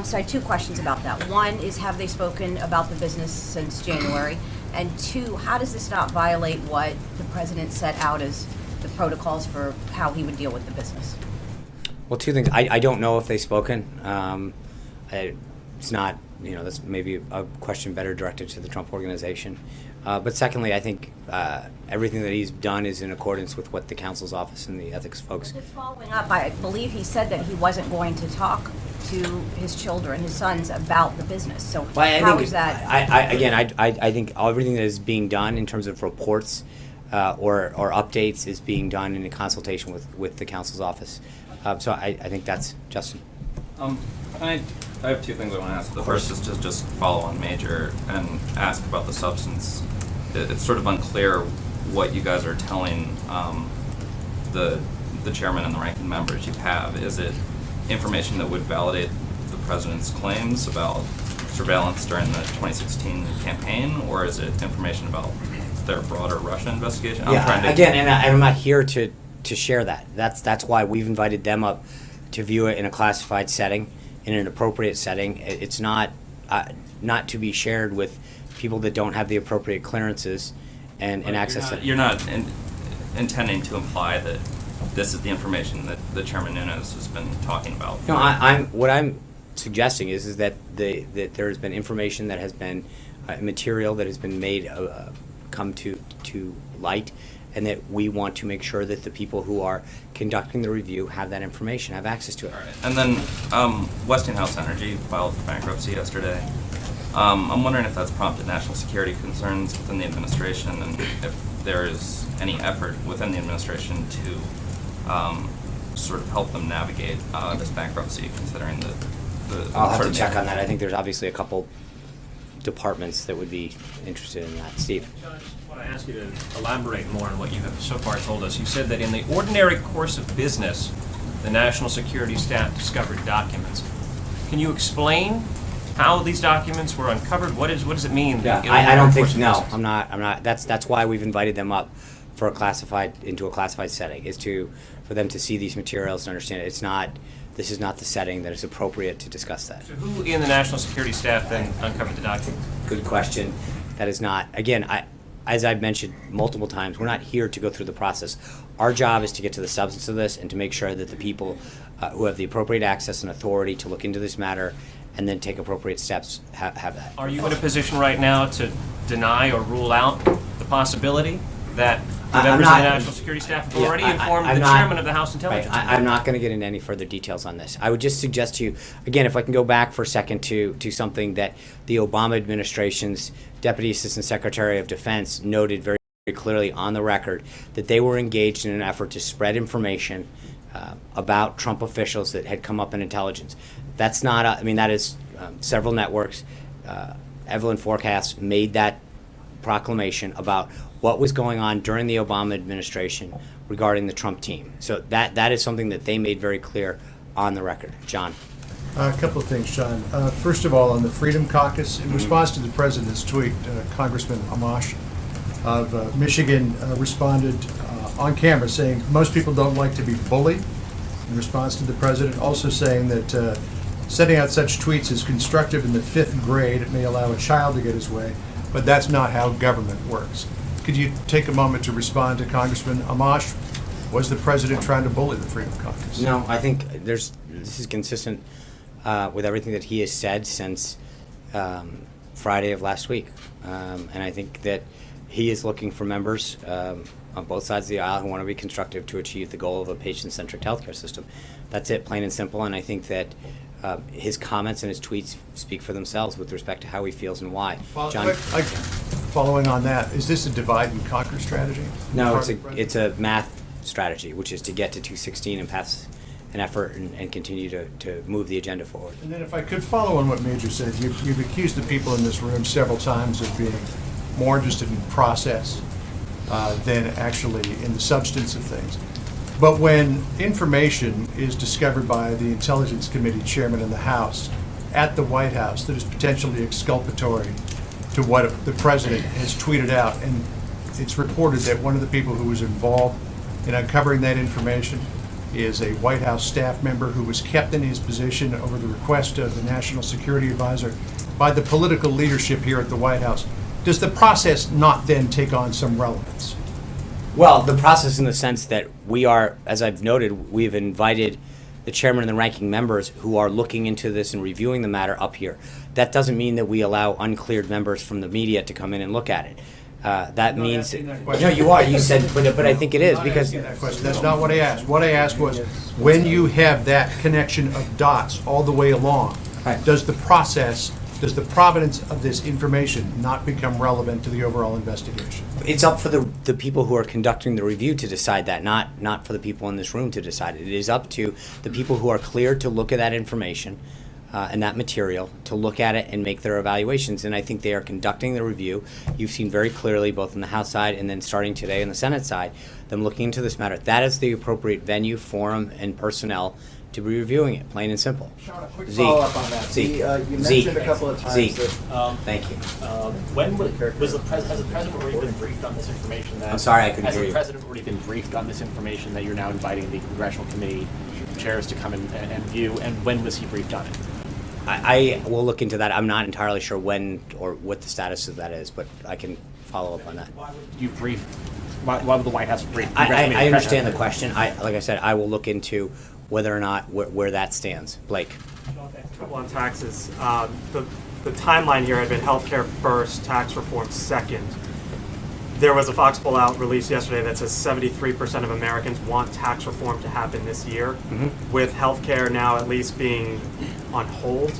So I had two questions about that. One is, have they spoken about the business since January? And two, how does this not violate what the president set out as the protocols for how he would deal with the business? Well, two things. I don't know if they've spoken. It's not, that's maybe a question better directed to the Trump organization. But secondly, I think everything that he's done is in accordance with what the counsel's office and the ethics folks. Just following up, I believe he said that he wasn't going to talk to his children, his sons, about the business. So how is that? I think everything that is being done in terms of reports or updates is being done in a consultation with the counsel's office. So I think that's Justin. I have two things I want to ask. The first is to just follow on Major and ask about the substance. It's sort of unclear what you guys are telling the chairman and the ranking members you have. Is it information that would validate the president's claims about surveillance during the 2016 campaign, or is it information about their broader Russia investigation? I'm not here to share that. That's why we've invited them up to view it in a classified setting, in an appropriate setting. It's not to be shared with people that don't have the appropriate clearances and access to it. You're not intending to imply that this is the information that Chairman Nunes has been talking about. No, what I'm suggesting is that that there has been information that has been material that has been made come to light, and that we want to make sure that the people who are conducting the review have that information, have access to it. All right. And then Westinghouse Energy filed for bankruptcy yesterday. I'm wondering if that's prompted national security concerns within the administration, and if there is any effort within the administration to sort of help them navigate this bankruptcy, considering the I'll have to check on that. I think there's obviously a couple departments that would be interested in that. Steve. John, I just want to ask you to elaborate more on what you have so far told us. You said that in the ordinary course of business, the national security staff discovered documents. Can you explain how these documents were uncovered? What does it mean? Yeah, I don't think. No, I'm not. That's why we've invited them up for into a classified setting, is for them to see these materials and understand it. This is not the setting that is appropriate to discuss that. So who in the national security staff then uncovered the documents? Good question. That is not, again, as I've mentioned multiple times, we're not here to go through the process. Our job is to get to the substance of this and to make sure that the people who have the appropriate access and authority to look into this matter and then take appropriate steps have that. Are you in a position right now to deny or rule out the possibility that the members of the National Security Staff have already informed the chairman of the House Intelligence? I'm not going to get into any further details on this. I would just suggest to you, again, if I can go back for a second to something that the Obama administration's Deputy Assistant Secretary of Defense noted very clearly on the record, that they were engaged in an effort to spread information about Trump officials that had come up in intelligence. That's not, that is several networks. Evelyn Forecast made that proclamation about what was going on during the Obama administration regarding the Trump team. So that is something that they made very clear on the record. John. A couple of things, John. First of all, on the Freedom Caucus, in response to the president's tweet, Congressman Amash of Michigan responded on camera saying most people don't like to be bullied, in response to the president, also saying that sending out such tweets is constructive in the 5th grade. It may allow a child to get his way, but that's not how government works. could you take a moment to respond to Congressman Amash? Was the president trying to bully the Freedom Caucus? No, I think this is consistent with everything that he has said since Friday of last week. And I think that he is looking for members on both sides of the aisle who want to be constructive to achieve the goal of a patient-centric healthcare system. That's it, plain and simple. And I think that his comments and his tweets speak for themselves with respect to how he feels and why. John? Following on that, is this a divide and conquer strategy? No, it's a math strategy, which is to get to 216 and pass an effort and continue to move the agenda forward. And then if I could follow on what Major said, you've accused the people in this room several times of being more interested in process than actually in the substance of things. But when information is discovered by the Intelligence Committee chairman in the House at the White House that is potentially exculpatory to what the president has tweeted out, and it's reported that one of the people who was involved in uncovering that information is a White House staff member who was kept in his position over the request of the National Security Advisor by the political leadership here at the White House, does the process not then take on some relevance? Well, the process in the sense that we are, as I've noted, we've invited the chairman and the ranking members who are looking into this and reviewing the matter up here. That doesn't mean that we allow uncleared members from the media to come in and look at it. That means that, no, you are. You said, but I think it is because that question. That's not what I asked. What I asked was, when you have that connection of dots all the way along, does the process, does the provenance of this information not become relevant to the overall investigation? It's up for the people who are conducting the review to decide that, not for the people in this room to decide it. It is up to the people who are cleared to look at that information and that material, to look at it and make their evaluations. And I think they are conducting the review. You've seen very clearly, both on the House side and then starting today on the Senate side, them looking into this matter. That is the appropriate venue, forum, and personnel to be reviewing it, plain and simple. Sean, a quick follow-up on that. You mentioned a couple of times that... Thank you. When has the president already been briefed on this information? I'm sorry, I couldn't hear you. Has the president already been briefed on this information that you're now inviting the congressional committee chairs to come and view? And when was he briefed on it? I will look into that. I'm not entirely sure when or what the status of that is, but I can follow up on that. Why would you brief? Why would the White House brief? I understand the question. Like I said, I will look into whether or not where that stands. Blake. A couple on taxes. The timeline here had been healthcare first, tax reform second. There was a Fox poll out released yesterday that says 73% of Americans want tax reform to happen this year. Mm-hmm. With healthcare now at least being on hold,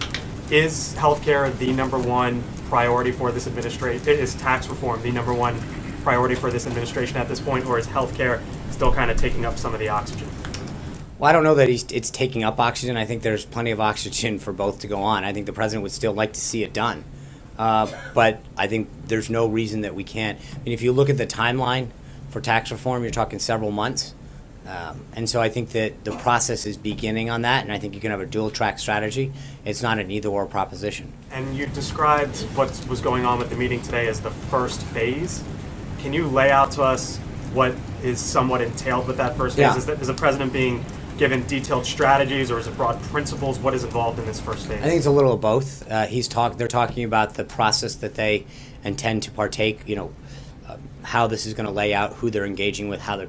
is healthcare the number one priority for this administration? Is tax reform the number one priority for this administration at this point, or is healthcare still kind of taking up some of the oxygen? Well, I don't know that it's taking up oxygen. I think there's plenty of oxygen for both to go on. I think the president would still like to see it done. But I think there's no reason that we can't. I mean, if you look at the timeline for tax reform, you're talking several months. And so I think that the process is beginning on that, and I think you can have a dual-track strategy. It's not an either-or proposition. And you described what was going on with the meeting today as the first phase. Can you lay out to us what is somewhat entailed with that first phase? Yeah. Is the president being given detailed strategies, or is it broad principles? What is involved in this first phase? I think it's a little of both. They're talking about the process that they intend to partake. How this is going to lay out, who they're engaging with, how they're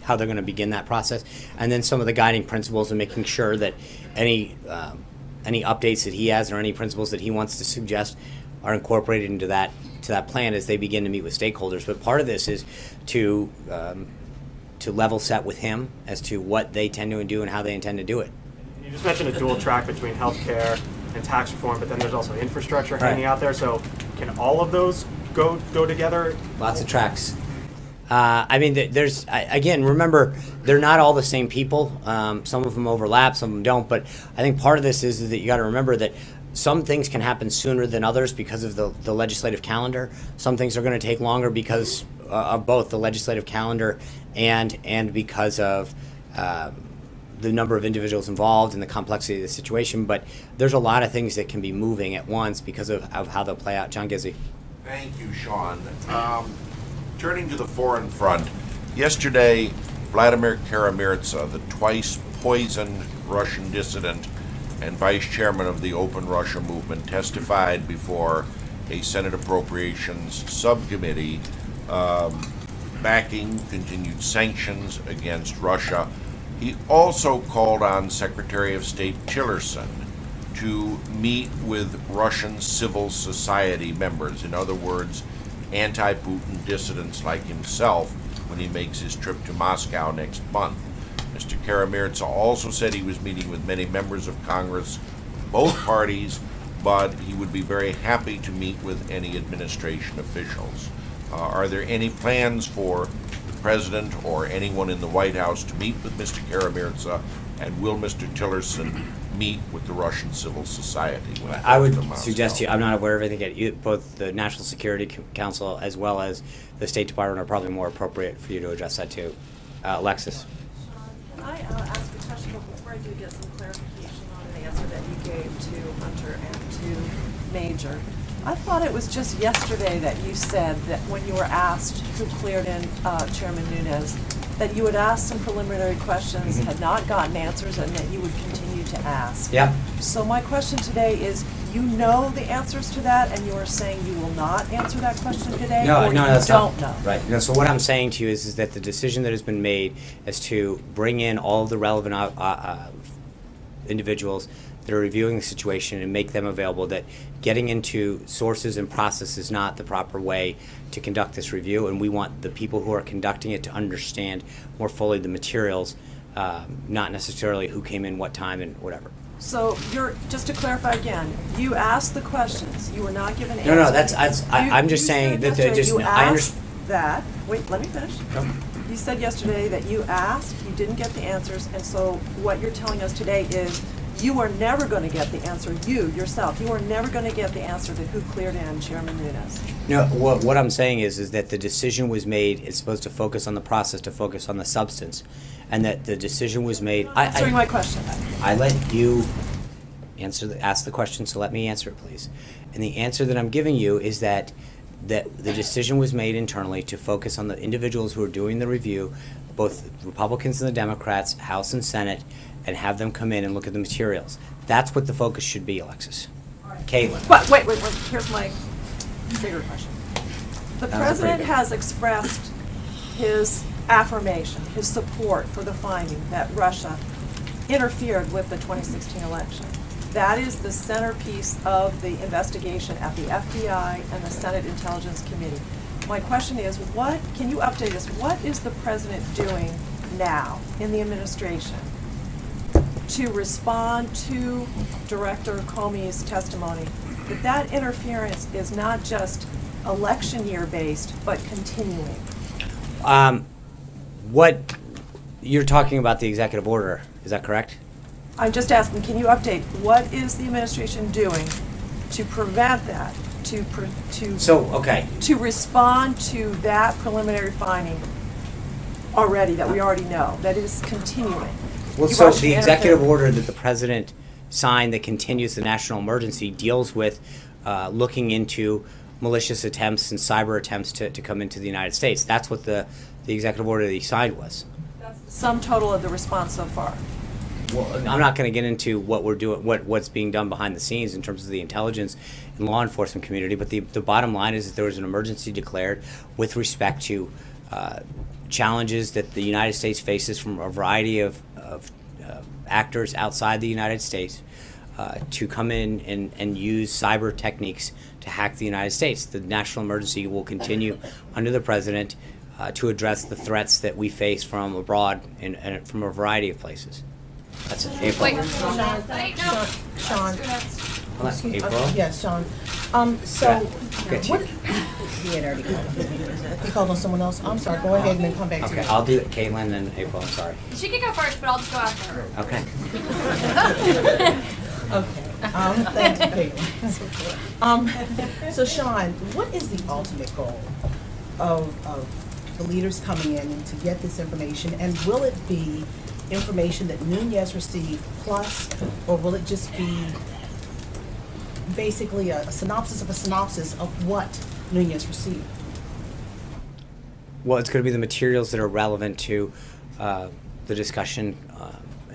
going to begin that process, and then some of the guiding principles and making sure that any updates that he has or any principles that he wants to suggest are incorporated into that plan as they begin to meet with stakeholders. But part of this is to level set with him as to what they tend to do and how they intend to do it. You just mentioned a dual track between healthcare and tax reform, but then there's also infrastructure hanging out there. So can all of those go together? Lots of tracks. I mean, there's, again, remember, they're not all the same people. Some of them overlap, some of them don't. But I think part of this is that you got to remember that some things can happen sooner than others because of the legislative calendar. Some things are going to take longer because of both the legislative calendar and because of the number of individuals involved and the complexity of the situation. But there's a lot of things that can be moving at once because of how they'll play out. John Gizzi. Thank you, Sean. Turning to the foreign front, yesterday, Vladimir Kara-Murza, the twice poisoned Russian dissident and vice chairman of the Open Russia movement, testified before a Senate Appropriations Subcommittee backing continued sanctions against Russia. He also called on Secretary of State Tillerson to meet with Russian civil society members, in other words, anti-Putin dissidents like himself, when he makes his trip to Moscow next month. Mr. Karamirza also said he was meeting with many members of Congress, both parties, but he would be very happy to meet with any administration officials. Are there any plans for the President or anyone in the White House to meet with Mr. Karamirza, and will Mr. Tillerson meet with the Russian civil society? When I would suggest to you, I'm not aware of anything yet. Both the National Security Council as well as the State Department are probably more appropriate for you to address that to. Alexis. Can I ask a question before I do get some clarification on an answer that you gave to Hunter and to Major? I thought it was just yesterday that you said that when you were asked who cleared in Chairman Nunes, that you had asked some preliminary questions, had not gotten answers, and that you would continue to ask. Yeah. So my question today is, you know the answers to that, and you are saying you will not answer that question today, or you that's don't not, know? Right. No, so what I'm saying to you is that the decision that has been made is to bring in all of the relevant individuals that are reviewing the situation and make them available, that getting into sources and process is not the proper way to conduct this review, and we want the people who are conducting it to understand more fully the materials, not necessarily who came in what time and whatever. So just to clarify again, you asked the questions, you were not given answers. No, I'm just saying that I understand. That, wait, let me finish. You said yesterday that you asked, you didn't get the answers, and so what you're telling us today is you are never going to get the answer, you are never going to get the answer to who cleared in Chairman Nunes. No, what I'm saying is that the decision was made, it's supposed to focus on the process, to focus on the substance, and that the decision was made. Answering my question. I let you ask the question, so let me answer it, please. And the answer that I'm giving you is that the decision was made internally to focus on the individuals who are doing the review, both Republicans and the Democrats, House and Senate, and have them come in and look at the materials. That's what the focus should be, Alexis. Caitlin. But wait, here's my bigger question. The President has expressed his affirmation, his support for the finding that Russia interfered with the 2016 election. That is the centerpiece of the investigation at the FBI and the Senate Intelligence Committee. My question is, can you update us, what is the President doing now in the administration to respond to Director Comey's testimony that interference is not just election year based, but continuing? What you're talking about, the executive order, is that correct? I'm just asking, can you update, what is the administration doing to prevent that, to respond to that preliminary finding that we already know, that is continuing? Well, so the executive order that the President signed that continues the national emergency deals with looking into malicious attempts and cyber attempts to come into the United States. That's what the executive order that he signed was. That's the sum total of the response so far. Well, I'm not going to get into what we're doing, what's being done behind the scenes in terms of the intelligence and law enforcement community, but the bottom line is that there was an emergency declared with respect to challenges that the United States faces from a variety of actors outside the United States to come in and use cyber techniques to hack the United States. The national emergency will continue under the President to address the threats that we face from abroad and from a variety of places. That's it. April. Wait, Sean. April? Yes, Sean. So, what? He had already called. He called on someone else. I'm sorry. Go ahead and then come back to me. Okay, I'll do it. Caitlin and April. I'm sorry. She can go first, but I'll just go after her. Okay. Okay. Thank you, Caitlin. So, Sean, what is the ultimate goal of the leaders coming in to get this information, and will it be information that Nunes received plus, or will it just be basically a synopsis of what Nunes received? Well, it's going to be the materials that are relevant to the discussion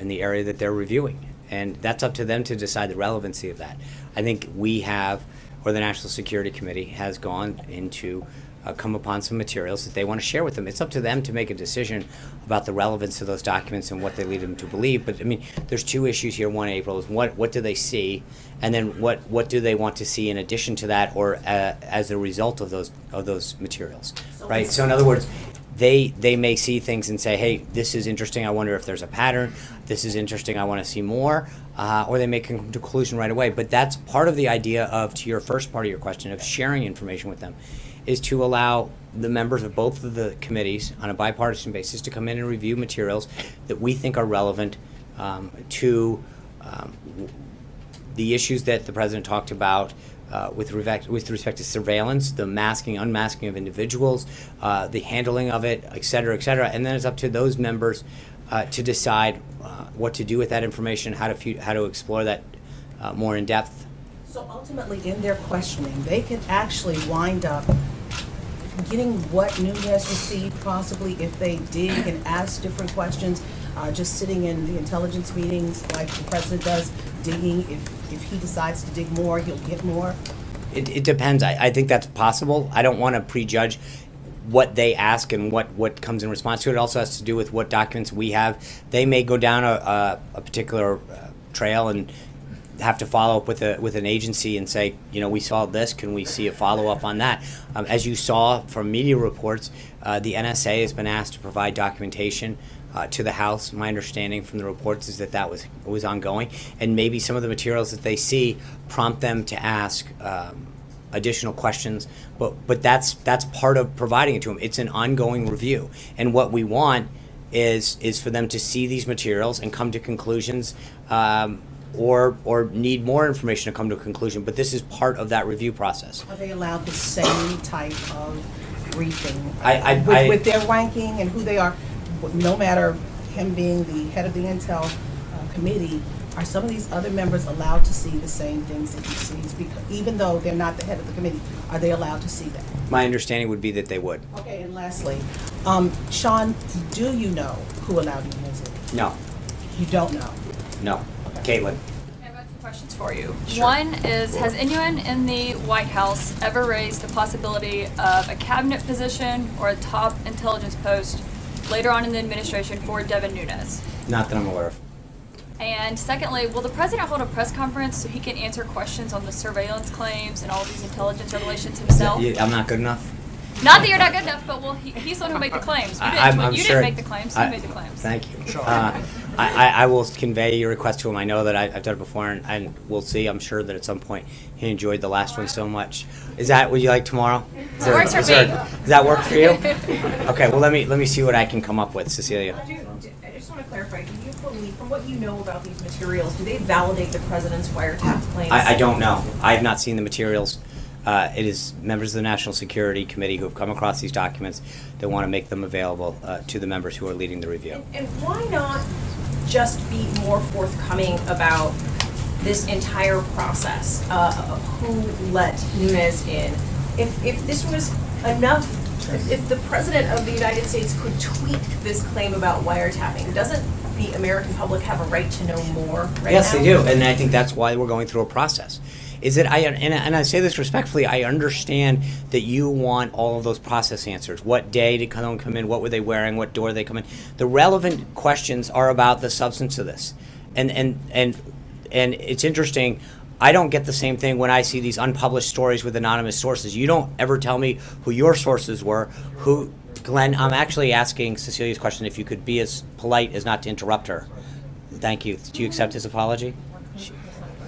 in the area that they're reviewing. And that's up to them to decide the relevancy of that. I think we have, or the National Security Committee has gone into come upon some materials that they want to share with them. It's up to them to make a decision about the relevance of those documents and what they lead them to believe. But I mean, there's two issues here. One, April, is what do they see, and then what do they want to see in addition to that, or as a result of those materials, right? So in other words, they may see things and say, hey, this is interesting, I wonder if there's a pattern, this is interesting, I want to see more, or they may come to a conclusion right away. But that's part of the idea of, to your first part of your question, of sharing information with them, is to allow the members of both of the committees on a bipartisan basis to come in and review materials that we think are relevant to the issues that the president talked about with respect to surveillance, the masking, unmasking of individuals, the handling of it, et cetera, and then it's up to those members to decide what to do with that information, how to explore that more in depth. So ultimately, in their questioning, they can actually wind up getting what Nunez received, possibly if they dig and ask different questions, just sitting in the intelligence meetings like the president does, digging. If he decides to dig more, he'll get more. It depends. I think that's possible. I don't want to prejudge what they ask and what comes in response to it. It also has to do with what documents we have. They may go down a particular trail and have to follow up with an agency and say, we saw this, can we see a follow-up on that? As you saw from media reports, the NSA has been asked to provide documentation to the House. My understanding from the reports is that was ongoing, and maybe some of the materials that they see prompt them to ask additional questions, but that's part of providing it to them. It's an ongoing review, and what we want is for them to see these materials and come to conclusions, or need more information to come to a conclusion. But this is part of that review process. Are they allowed the same type of briefing with their ranking and who they are? No matter him being the head of the Intel committee, are some of these other members allowed to see the same things that he sees? Because even though they're not the head of the committee, are they allowed to see that? My understanding would be that they would. Okay, and lastly, Sean, do you know who allowed you to visit? No. You don't know? No. Caitlin. I have 2 questions for you. Sure. One is, has anyone in the White House ever raised the possibility of a cabinet position or a top intelligence post later on in the administration for Devin Nunes? Not that I'm aware of. And secondly, will the president hold a press conference so he can answer questions on the surveillance claims and all these intelligence revelations himself? I'm not good enough? Not that you're not good enough, but he's the one who made the claims. You didn't make the claims, he made the claims. Thank you. I will convey your request to him. I know that I've done it before, and we'll see. I'm sure that at some point he enjoyed the last one so much. Would you like tomorrow? Works for me. Does that work for you? Okay, well, let me see what I can come up with, Cecilia. I just want to clarify, do you believe, from what you know about these materials, do they validate the president's wiretap claims? I don't know. I have not seen the materials. It is members of the National Security Committee who have come across these documents that want to make them available to the members who are leading the review. And why not just be more forthcoming about this entire process of who let Nunes in? If this was enough, if the President of the United States could tweak this claim about wiretapping, doesn't the American public have a right to know more right now? Yes, they do, and I think that's why we're going through a process. Is that and I say this respectfully, I understand that you want all of those process answers. What day did someone come in? What were they wearing? What door did they come in? The relevant questions are about the substance of this. And it's interesting, I don't get the same thing when I see these unpublished stories with anonymous sources. You don't ever tell me who your sources were. Glenn, I'm actually asking Cecilia's question if you could be as polite as not to interrupt her. Thank you. Do you accept his apology?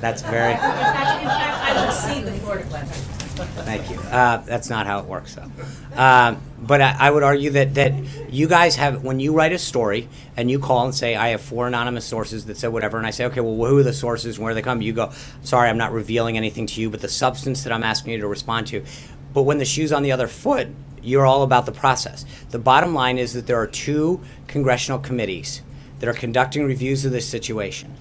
That's very... I don't see the floor to Glenn. Thank you. That's not how it works, though. But I would argue that you guys have, when you write a story and you call and say, I have 4 anonymous sources that said whatever, and I say, okay, well, who are the sources and where they come? You go, sorry, I'm not revealing anything to you, but the substance that I'm asking you to respond to. But when the shoe's on the other foot, you're all about the process. The bottom line is that there are 2 congressional committees that are conducting reviews of this situation.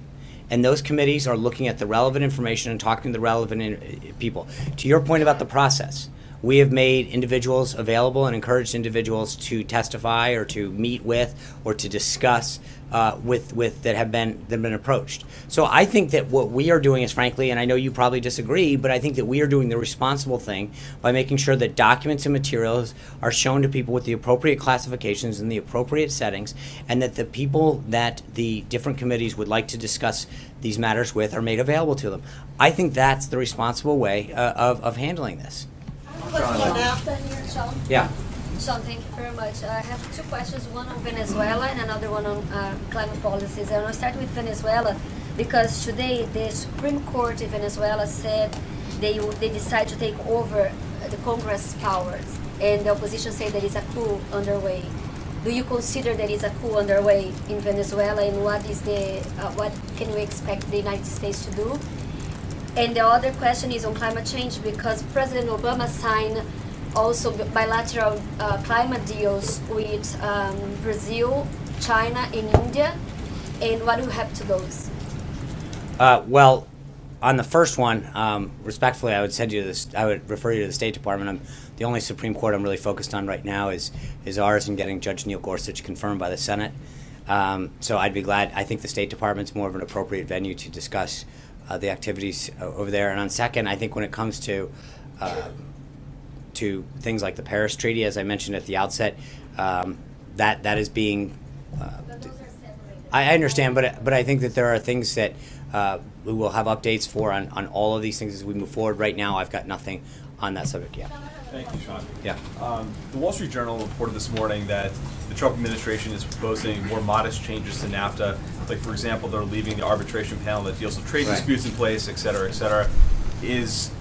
And those committees are looking at the relevant information and talking to the relevant people. To your point about the process, We have made individuals available and encouraged individuals to testify or to meet with or to discuss with that have been approached. So I think that what we are doing is, frankly, and I know you probably disagree, but I think that we are doing the responsible thing by making sure that documents and materials are shown to people with the appropriate classifications and the appropriate settings, and that the people that the different committees would like to discuss these matters with are made available to them. I think that's the responsible way of handling this. Yeah. Sean, thank you very much. I have two questions, one on Venezuela and another one on climate policies. I want to start with Venezuela because today the Supreme Court in Venezuela said they decide to take over the Congress powers, and the opposition say there is a coup underway. Do you consider there is a coup underway in Venezuela, and what can we expect the United States to do? And the other question is on climate change because President Obama signed also bilateral climate deals with Brazil, China, and India. And what will happen to those? Well, on the first one, respectfully, I would send you this. I would refer you to the State Department. The only Supreme Court I'm really focused on right now is ours and getting Judge Neil Gorsuch confirmed by the Senate. So I'd be glad. I think the State Department's more of an appropriate venue to discuss the activities over there. And on second, I think when it comes to things like the Paris Treaty, as I mentioned at the outset, that is being. I understand, but I think that there are things that we will have updates for on all of these things as we move forward. Right now, I've got nothing on that subject yet. Thank you, Sean. Yeah. The Wall Street Journal reported this morning that the Trump administration is proposing more modest changes to NAFTA. Like, for example, they're leaving the arbitration panel that deals with trade disputes in place, et cetera, et cetera. Is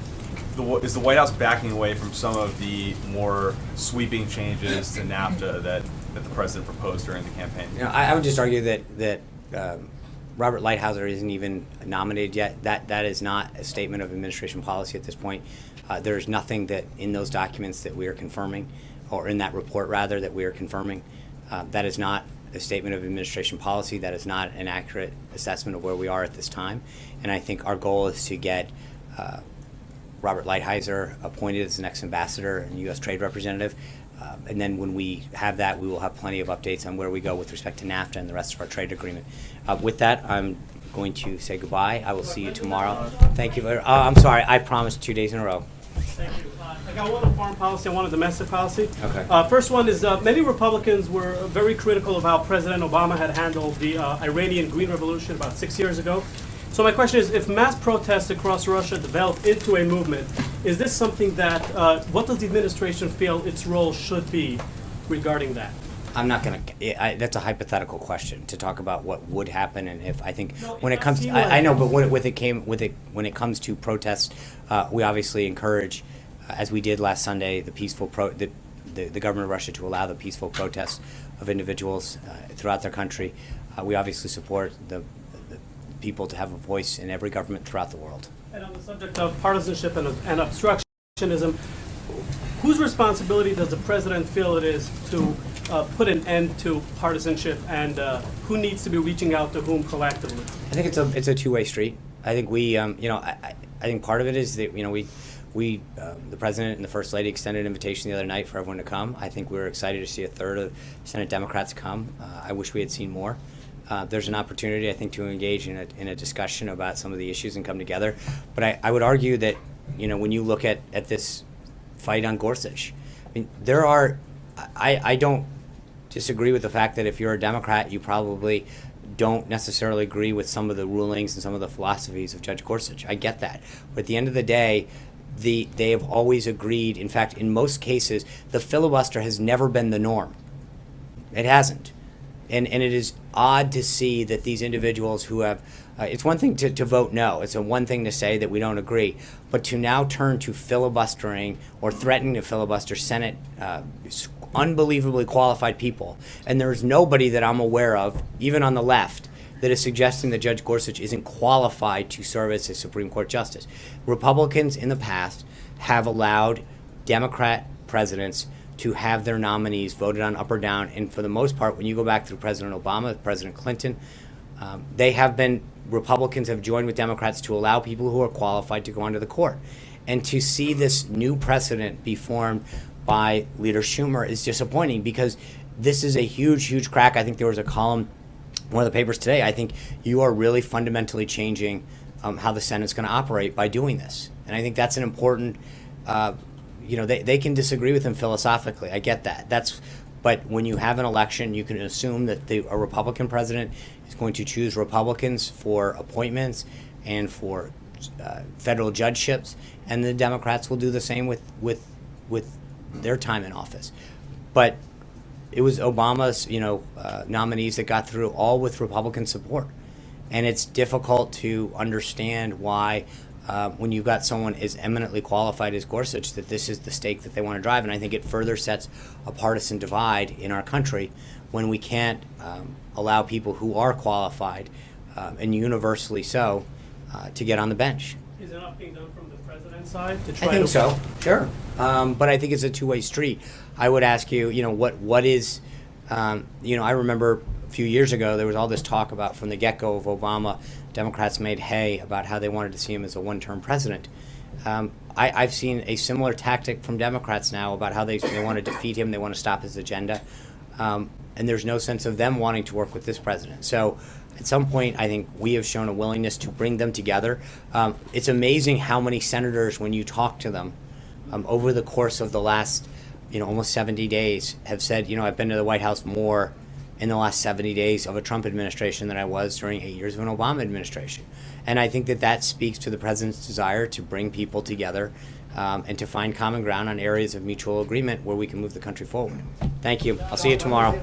the White House backing away from some of the more sweeping changes to NAFTA that the president proposed during the campaign? You know, I would just argue that Robert Lighthizer isn't even nominated yet. That is not a statement of administration policy at this point. There's nothing that in those documents that we are confirming, or in that report rather, that we are confirming. That is not a statement of administration policy. That is not an accurate assessment of where we are at this time. And I think our goal is to get Robert Lighthizer appointed as the next ambassador and U.S. trade representative. And then when we have that, we will have plenty of updates on where we go with respect to NAFTA and the rest of our trade agreement. With that, I'm going to say goodbye. I will see you tomorrow. Thank you. I'm sorry. I promised 2 days in a row. Thank you. I got one on foreign policy and one on domestic policy. Okay. First one is many Republicans were very critical of how President Obama had handled the Iranian Green Revolution about 6 years ago. So my question is, if mass protests across Russia develop into a movement, is this something that, what does the administration feel its role should be regarding that? I'm not going to. That's a hypothetical question to talk about what would happen, and if I think when it comes, I know, but when it comes to protests, we obviously encourage, as we did last Sunday, the peaceful the government of Russia to allow the peaceful protests of individuals throughout their country. We obviously support the people to have a voice in every government throughout the world. And on the subject of partisanship and obstructionism, whose responsibility does the president feel it is to put an end to partisanship, and who needs to be reaching out to whom proactively? I think it's a two-way street. I think we, I think part of it is that we the president and the first lady extended an invitation the other night for everyone to come. I think we were excited to see a third of Senate Democrats come. I wish we had seen more. There's an opportunity, I think, to engage in a discussion about some of the issues and come together. But I would argue that, when you look at this fight on Gorsuch, I mean, I don't disagree with the fact that if you're a Democrat, you probably don't necessarily agree with some of the rulings and some of the philosophies of Judge Gorsuch. I get that. But at the end of the day, they have always agreed. In fact, in most cases, the filibuster has never been the norm. It hasn't. And it is odd to see that these individuals who have, it's one thing to vote no, it's one thing to say that we don't agree, but to now turn to filibustering or threatening to filibuster Senate unbelievably qualified people. And there's nobody that I'm aware of, even on the left, that is suggesting that Judge Gorsuch isn't qualified to serve as a Supreme Court justice. Republicans in the past have allowed Democrat presidents to have their nominees voted on up or down. And for the most part, when you go back through President Obama, President Clinton, Republicans have joined with Democrats to allow people who are qualified to go onto the court. And to see this new precedent be formed by Leader Schumer is disappointing, because this is a huge, huge crack. I think there was a column in one of the papers today. I think you are really fundamentally changing how the Senate's going to operate by doing this. And I think that's an important, they can disagree with him philosophically. I get that. But when you have an election, you can assume that a Republican president is going to choose Republicans for appointments and for federal judgeships, and the Democrats will do the same with their time in office. But it was Obama's nominees that got through, all with Republican support, and it's difficult to understand why when you've got someone as eminently qualified as Gorsuch, that this is the stake that they want to drive. And I think it further sets a partisan divide in our country when we can't allow people who are qualified and universally so to get on the bench. Is enough being done from the president's side to I try think to... so, sure. But I think it's a two-way street. I would ask you, what is, I remember a few years ago, there was all this talk about, from the get-go of Obama, Democrats made hay about how they wanted to see him as a one-term president. I've seen a similar tactic from Democrats now about how they want to defeat him, they want to stop his agenda, and there's no sense of them wanting to work with this president. So at some point, I think we have shown a willingness to bring them together. It's amazing how many senators, when you talk to them over the course of the last almost 70 days, have said, I've been to the White House more in the last 70 days of a Trump administration than I was during 8 years of an Obama administration. And I think that speaks to the president's desire to bring people together and to find common ground on areas of mutual agreement where we can move the country forward. Thank you. I'll see you tomorrow.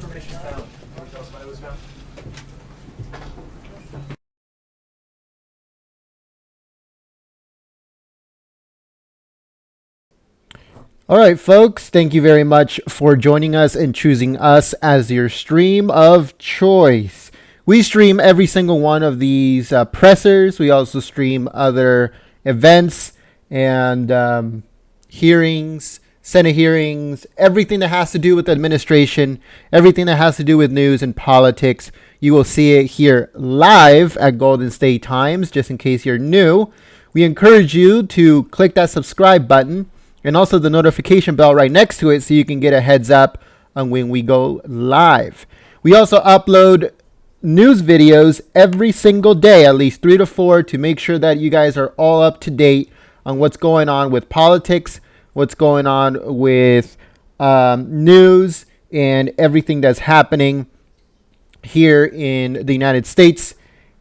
All right, folks, thank you very much for joining us and choosing us as your stream of choice. We stream every single one of these pressers. We also stream other events and hearings, Senate hearings, everything that has to do with administration, everything that has to do with news and politics. You will see it here live at Golden State Times, just in case you're new. We encourage you to click that subscribe button and also the notification bell right next to it so you can get a heads up on when we go live. We also upload news videos every single day, at least 3 to 4, to make sure that you guys are all up to date on what's going on with politics, what's going on with news, and everything that's happening here in the United States.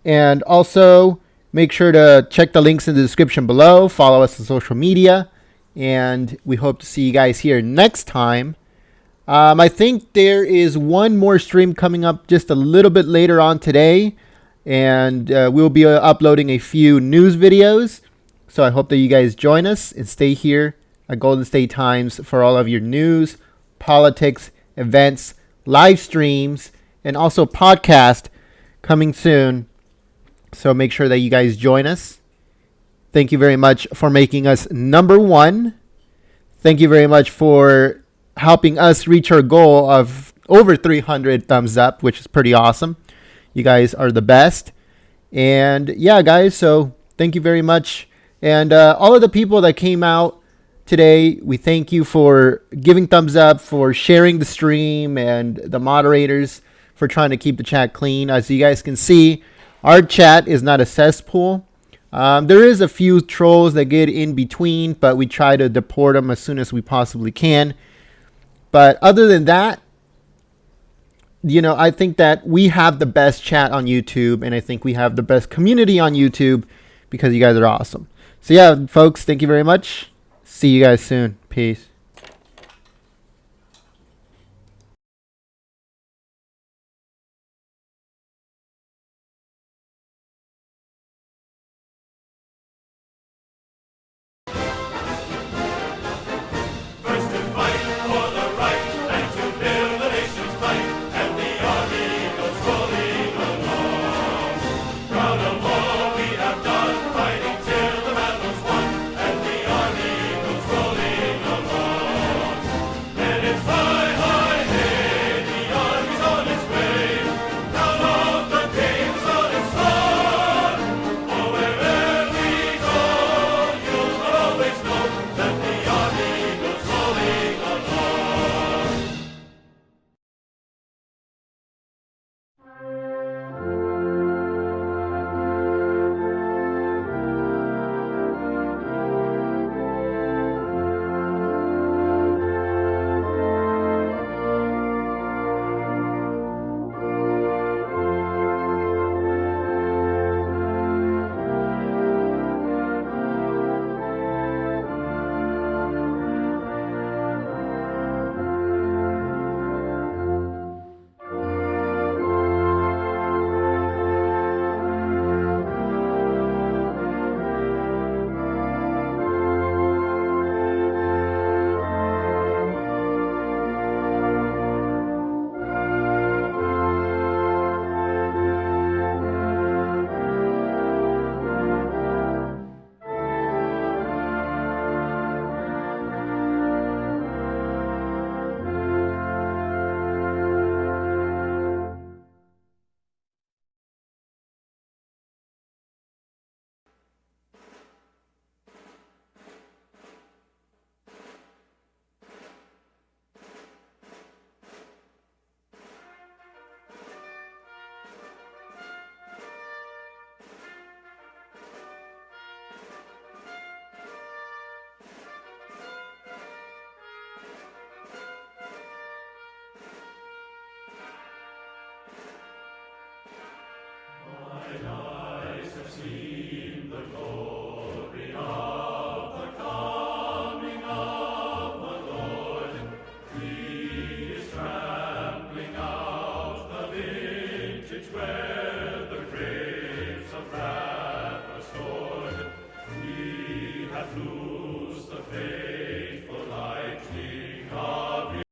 And also make sure to check the links in the description below. Follow us on social media. And we hope to see you guys here next time. I think there is one more stream coming up just a little bit later on today. And we'll be uploading a few news videos. So I hope that you guys join us and stay here at Golden State Times for all of your news, politics, events, live streams, and also podcast coming soon. So make sure that you guys join us. Thank you very much for making us number one. Thank you very much for helping us reach our goal of over 300 thumbs up, which is pretty awesome. You guys are the best. And yeah, guys, so thank you very much. And all of the people that came out today, we thank you for giving thumbs up, for sharing the stream, and the moderators for trying to keep the chat clean. As you guys can see, our chat is not a cesspool. There is a few trolls that get in between, but we try to deport them as soon as we possibly can. But other than that, I think that we have the best chat on YouTube, and I think we have the best community on YouTube because you guys are awesome. So yeah, folks, thank you very much. See you guys soon. Peace. Rolling along. seen the glory of